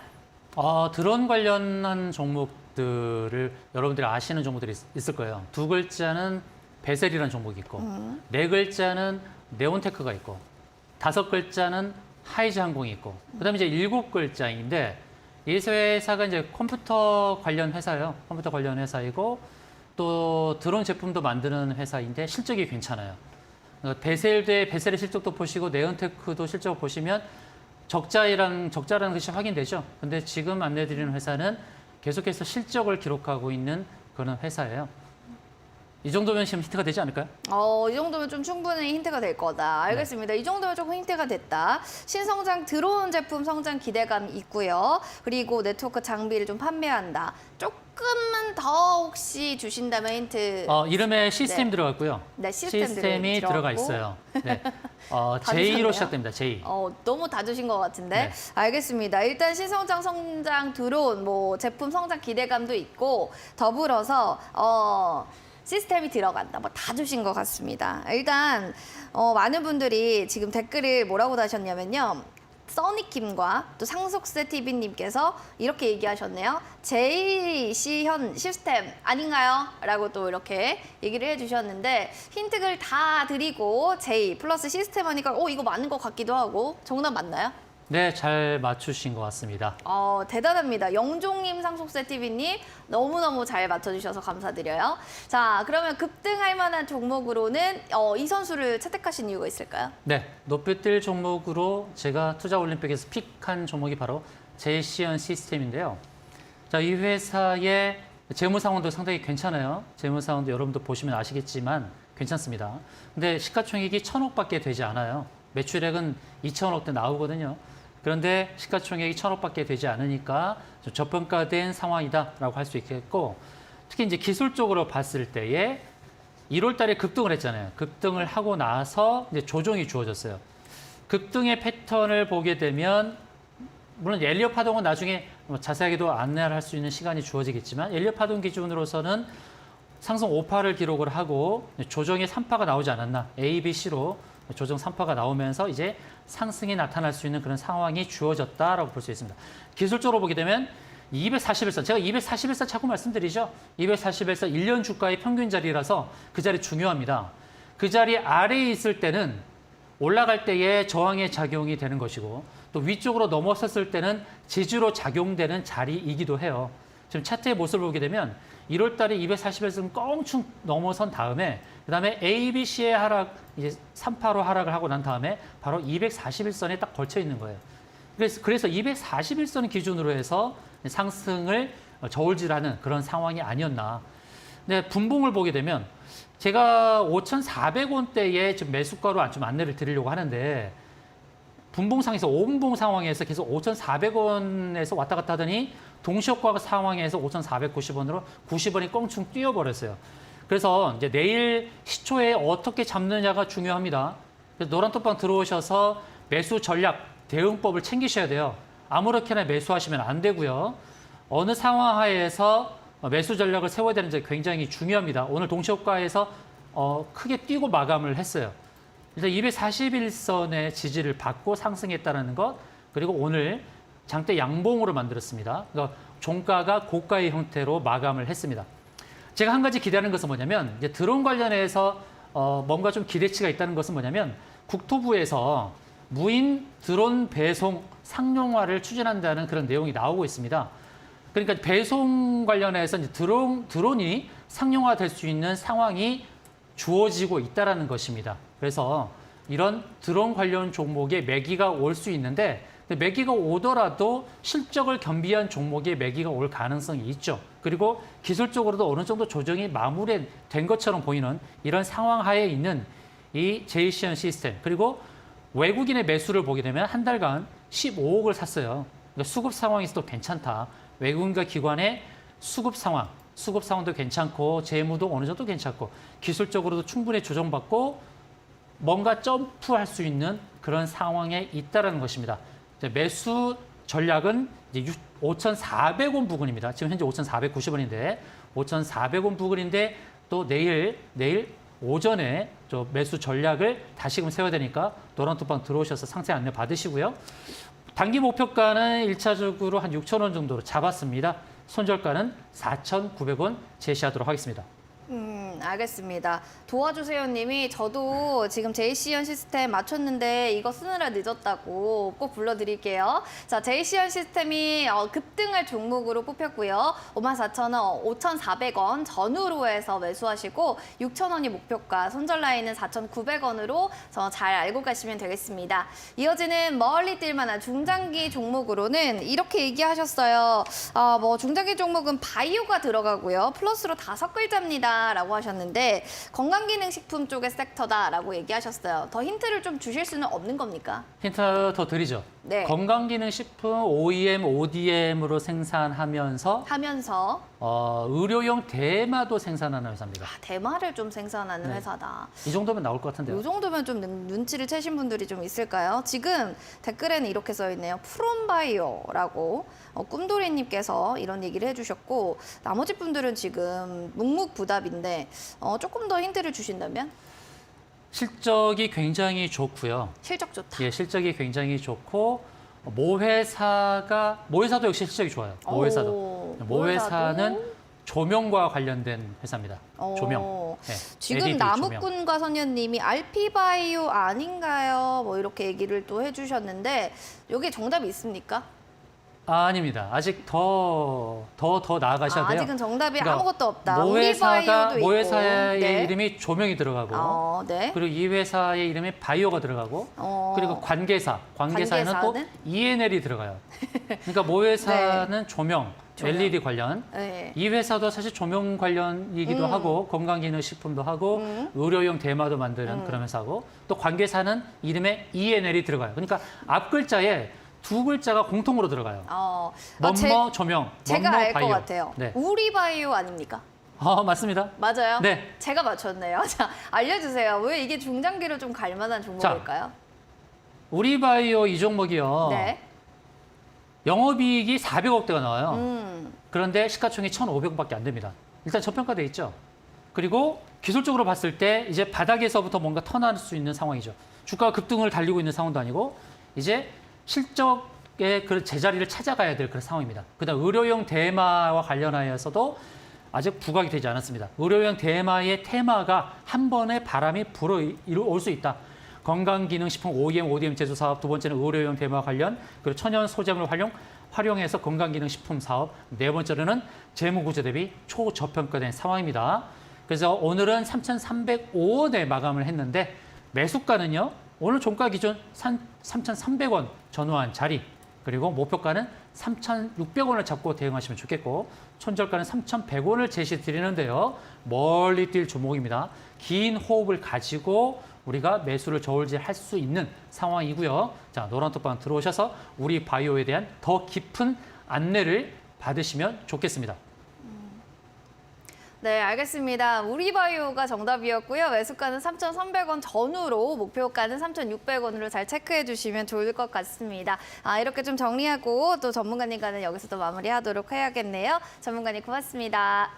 드론 관련한 종목들을 여러분들이 아시는 종목들이 있을 거예요. 두 글자는 베셀이라는 종목이 있고, 네 글자는 네온테크가 있고, 5글자는 하이즈 항공이 있고, 그다음에 이제 7글자인데 이 회사가 이제 컴퓨터 관련 회사예요. 컴퓨터 관련 회사이고 또 드론 제품도 만드는 회사인데 실적이 괜찮아요. 베셀의 실적도 보시고 네온테크도 실적 보시면 적자라는 것이 확인되죠. 근데 지금 안내드리는 회사는 계속해서 실적을 기록하고 있는 그런 회사예요. 이 정도면 지금 힌트가 되지 않을까요? 이 정도면 좀 충분히 힌트가 될 거다. 알겠습니다. 이 정도면 조금 힌트가 됐다. 신성장 들어온 제품 성장 기대감 있고요. 그리고 네트워크 장비를 좀 판매한다. 조금만 더 혹시 주신다면 힌트. 이름에 시스템 네. 들어갔고요. 네, 시스템이 들어가 있어요. 네. 다 J로 주셨네요. 시작됩니다. J. 너무 다 주신 것 같은데. 네. 알겠습니다. 일단 신성장 성장 들어온 뭐 제품 성장 기대감도 있고 더불어서 시스템이 들어간다. 뭐 다 주신 것 같습니다. 일단 많은 분들이 지금 댓글을 뭐라고 다셨냐면요. 써니킴과 또 상속세 TV님께서 이렇게 얘기하셨네요. JC현 시스템 아닌가요? 라고 또 이렇게 얘기를 해주셨는데 힌트를 다 드리고 J 플러스 시스템 하니까 이거 맞는 것 같기도 하고 정답 맞나요? 네, 잘 맞추신 것 같습니다. 대단합니다. 영종님, 상속세 TV님 너무너무 잘 맞춰주셔서 감사드려요. 자, 그러면 급등할 만한 종목으로는 이 선수를 채택하신 이유가 있을까요? 네, 높이 뛸 종목으로 제가 투자올림픽에서 픽한 종목이 바로 제시언 시스템인데요. 자, 이 회사의 재무 상황도 상당히 괜찮아요. 재무 상황도 여러분도 보시면 아시겠지만 괜찮습니다. 근데 시가총액이 1,000억밖에 되지 않아요. 매출액은 2,000억대 나오거든요. 그런데 시가총액이 1,000억밖에 되지 않으니까 좀 저평가된 상황이다라고 할 수 있겠고, 특히 이제 기술적으로 봤을 때에 1월 달에 급등을 했잖아요. 급등을 하고 나서 이제 조정이 주어졌어요. 급등의 패턴을 보게 되면 물론 엘리엇 파동은 나중에 자세하게도 안내를 할 수 있는 시간이 주어지겠지만 엘리엇 파동 기준으로서는 상승 5파를 기록을 하고 조정의 3파가 나오지 않았나. A, B, C로 조정 3파가 나오면서 이제 상승이 나타날 수 있는 그런 상황이 주어졌다라고 볼 수 있습니다. 기술적으로 보게 되면 241선, 제가 241선 자꾸 말씀드리죠. 241선 1년 주가의 평균 자리라서 그 자리 중요합니다. 그 자리 아래에 있을 때는 올라갈 때에 저항의 작용이 되는 것이고 또 위쪽으로 넘어섰을 때는 지지로 작용되는 자리이기도 해요. 지금 차트의 모습을 보게 되면 1월 달에 241선 껑충 넘어선 다음에 그다음에 A, B, C의 하락, 이제 3파로 하락을 하고 난 다음에 바로 241선에 딱 걸쳐 있는 거예요. 그래서 241선 기준으로 해서 상승을 저울질하는 그런 상황이 아니었나. 근데 분봉을 보게 되면 제가 5,400원대에 좀 매수가로 좀 안내를 드리려고 하는데 분봉상에서 5분봉 상황에서 계속 5,400원에서 왔다 갔다 하더니 동시효과 상황에서 5,490원으로 90원이 껑충 뛰어버렸어요. 그래서 이제 내일 시초에 어떻게 잡느냐가 중요합니다. 그래서 노란톡방 들어오셔서 매수 전략, 대응법을 챙기셔야 돼요. 아무렇게나 매수하시면 안 되고요. 어느 상황 하에서 매수 전략을 세워야 되는지 굉장히 중요합니다. 오늘 동시효과에서 크게 뛰고 마감을 했어요. 일단 241선의 지지를 받고 상승했다는 것, 그리고 오늘 장대 양봉으로 만들었습니다. 그러니까 종가가 고가의 형태로 마감을 했습니다. 제가 한 가지 기대하는 것은 뭐냐면 이제 드론 관련해서 뭔가 좀 기대치가 있다는 것은 뭐냐면 국토부에서 무인 드론 배송 상용화를 추진한다는 그런 내용이 나오고 있습니다. 그러니까 배송 관련해서 이제 드론이 상용화될 수 있는 상황이 주어지고 있다는 것입니다. 그래서 이런 드론 관련 종목에 매기가 올 수 있는데 매기가 오더라도 실적을 겸비한 종목에 매기가 올 가능성이 있죠. 그리고 기술적으로도 어느 정도 조정이 마무리된 것처럼 보이는 이런 상황 하에 있는 이 제이시언 시스템, 그리고 외국인의 매수를 보게 되면 한 달간 15억을 샀어요. 그러니까 수급 상황에서도 괜찮다. 외국인과 기관의 수급 상황도 괜찮고 재무도 어느 정도 괜찮고 기술적으로도 충분히 조정받고 뭔가 점프할 수 있는 그런 상황에 있다는 것입니다. 매수 전략은 이제 5,400원 부근입니다. 지금 현재 5,490원인데 5,400원 부근인데 또 내일 오전에 저 매수 전략을 다시금 세워야 되니까 노란톡방 들어오셔서 상세 안내 받으시고요. 단기 목표가는 1차적으로 한 6,000원 정도로 잡았습니다. 손절가는 4,900원 제시하도록 하겠습니다. 알겠습니다. 도와주세요 님이 저도 지금 JC현 시스템 맞췄는데 이거 쓰느라 늦었다고 꼭 불러드릴게요. 자, JC현 시스템이 급등할 종목으로 뽑혔고요. 54,000원, 5,400원 전후로 해서 매수하시고 6,000원이 목표가, 손절 라인은 4,900원으로 잘 알고 가시면 되겠습니다. 이어지는 멀리 뛸 만한 중장기 종목으로는 이렇게 얘기하셨어요. 뭐 중장기 종목은 바이오가 들어가고요. 플러스로 5글자입니다. 라고 하셨는데 건강기능식품 쪽의 섹터다라고 얘기하셨어요. 더 힌트를 좀 주실 수는 없는 겁니까? 힌트 더 드리죠. 네. 건강기능식품 OEM, ODM으로 생산하면서 의료용 대마도 생산하는 회사입니다. 대마를 좀 생산하는 네. 회사다. 이 정도면 나올 것 같은데요. 이 정도면 좀 눈치를 채신 분들이 좀 있을까요? 지금 댓글에는 이렇게 써 있네요. 프롬바이오라고 꿈돌이님께서 이런 얘기를 해주셨고 나머지 분들은 지금 묵묵부답인데 조금 더 힌트를 주신다면? 실적이 굉장히 좋고요. 실적 좋다. 예, 실적이 굉장히 좋고 모회사도 역시 실적이 좋아요. 모 회사는 조명과 관련된 회사입니다. 조명. 네, 지금 LED 나무꾼과 선녀님이 알피바이오 아닌가요? 뭐 이렇게 얘기를 또 해주셨는데 여기 정답이 있습니까? 아닙니다. 아직 더 나아가셔야 돼요. 아직은 정답이 그러니까 아무것도 없다. 모 우리바이오도 회사의 네. 이름이 조명이 들어가고 네. 그리고 이 회사의 이름이 바이오가 들어가고 그리고 관계사에는 또 ENL이 들어가요. 그러니까 모 회사는 조명. LED 관련. 네. 이 회사도 사실 조명 관련이기도 하고 건강기능식품도 하고 의료용 대마도 만드는 그런 회사고 또 관계사는 이름에 ENL이 들어가요. 그러니까 앞 글자에 2글자가 공통으로 들어가요. 조명, 제가 알 것 바이오. 같아요. 네. 우리바이오 아닙니까? 맞습니다. 맞아요? 네. 제가 맞췄네요. 자, 알려주세요. 왜 이게 중장기로 좀 갈 만한 종목일까요? 우리바이오 이 종목이요. 네. 영업이익이 400억대가 나와요. 그런데 시가총액이 1,500억밖에 안 됩니다. 일단 저평가돼 있죠. 그리고 기술적으로 봤을 때 이제 바닥에서부터 뭔가 턴할 수 있는 상황이죠. 주가가 급등을 달리고 있는 상황도 아니고 이제 실적의 그 제자리를 찾아가야 될 그런 상황입니다. 그다음 의료용 대마와 관련하여서도 아직 부각이 되지 않았습니다. 의료용 대마의 테마가 한 번에 바람이 불어올 수 있다. 건강기능식품 OEM, ODM 제조 사업, 두 번째는 의료용 대마 관련, 그리고 천연 소재물 활용해서 건강기능식품 사업, 네 번째로는 재무구조 대비 초저평가된 상황입니다. 그래서 오늘은 3,305원에 마감을 했는데 매수가는요. 오늘 종가 기준 3,300원 전후한 자리, 그리고 목표가는 3,600원을 잡고 대응하시면 좋겠고 손절가는 3,100원을 제시 드리는데요. 멀리 뛸 종목입니다. 긴 호흡을 가지고 우리가 매수를 저울질할 수 있는 상황이고요. 자, 노란톡방 들어오셔서 우리 바이오에 대한 더 깊은 안내를 받으시면 좋겠습니다. 네, 알겠습니다. 우리바이오가 정답이었고요. 매수가는 3,300원 전후로 목표가는 3,600원으로 잘 체크해 주시면 좋을 것 같습니다. 이렇게 좀 정리하고 또 전문가님과는 여기서 또 마무리하도록 해야겠네요. 전문가님 고맙습니다.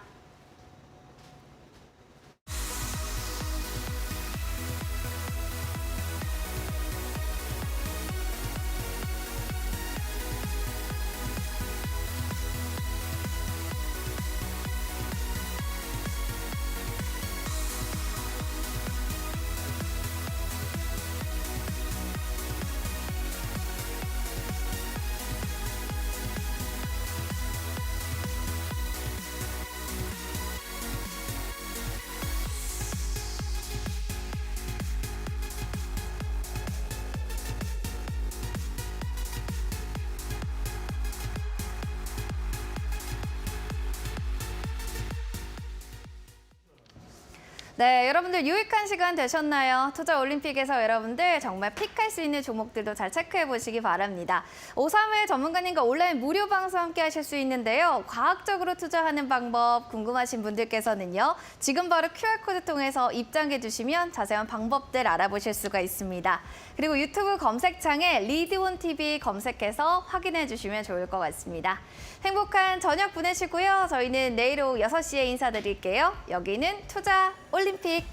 네, 여러분들 유익한 시간 되셨나요? 투자 올림픽에서 여러분들 정말 픽할 수 있는 종목들도 잘 체크해 보시기 바랍니다. 531 전문가님과 온라인 무료 방송 함께 하실 수 있는데요. 과학적으로 투자하는 방법 궁금하신 분들께서는요. 지금 바로 QR코드 통해서 입장해 주시면 자세한 방법들 알아보실 수가 있습니다. 그리고 유튜브 검색창에 리드온 TV 검색해서 확인해 주시면 좋을 것 같습니다. 행복한 저녁 보내시고요. 저희는 내일 오후 6시에 인사드릴게요. 여기는 투자 올림픽.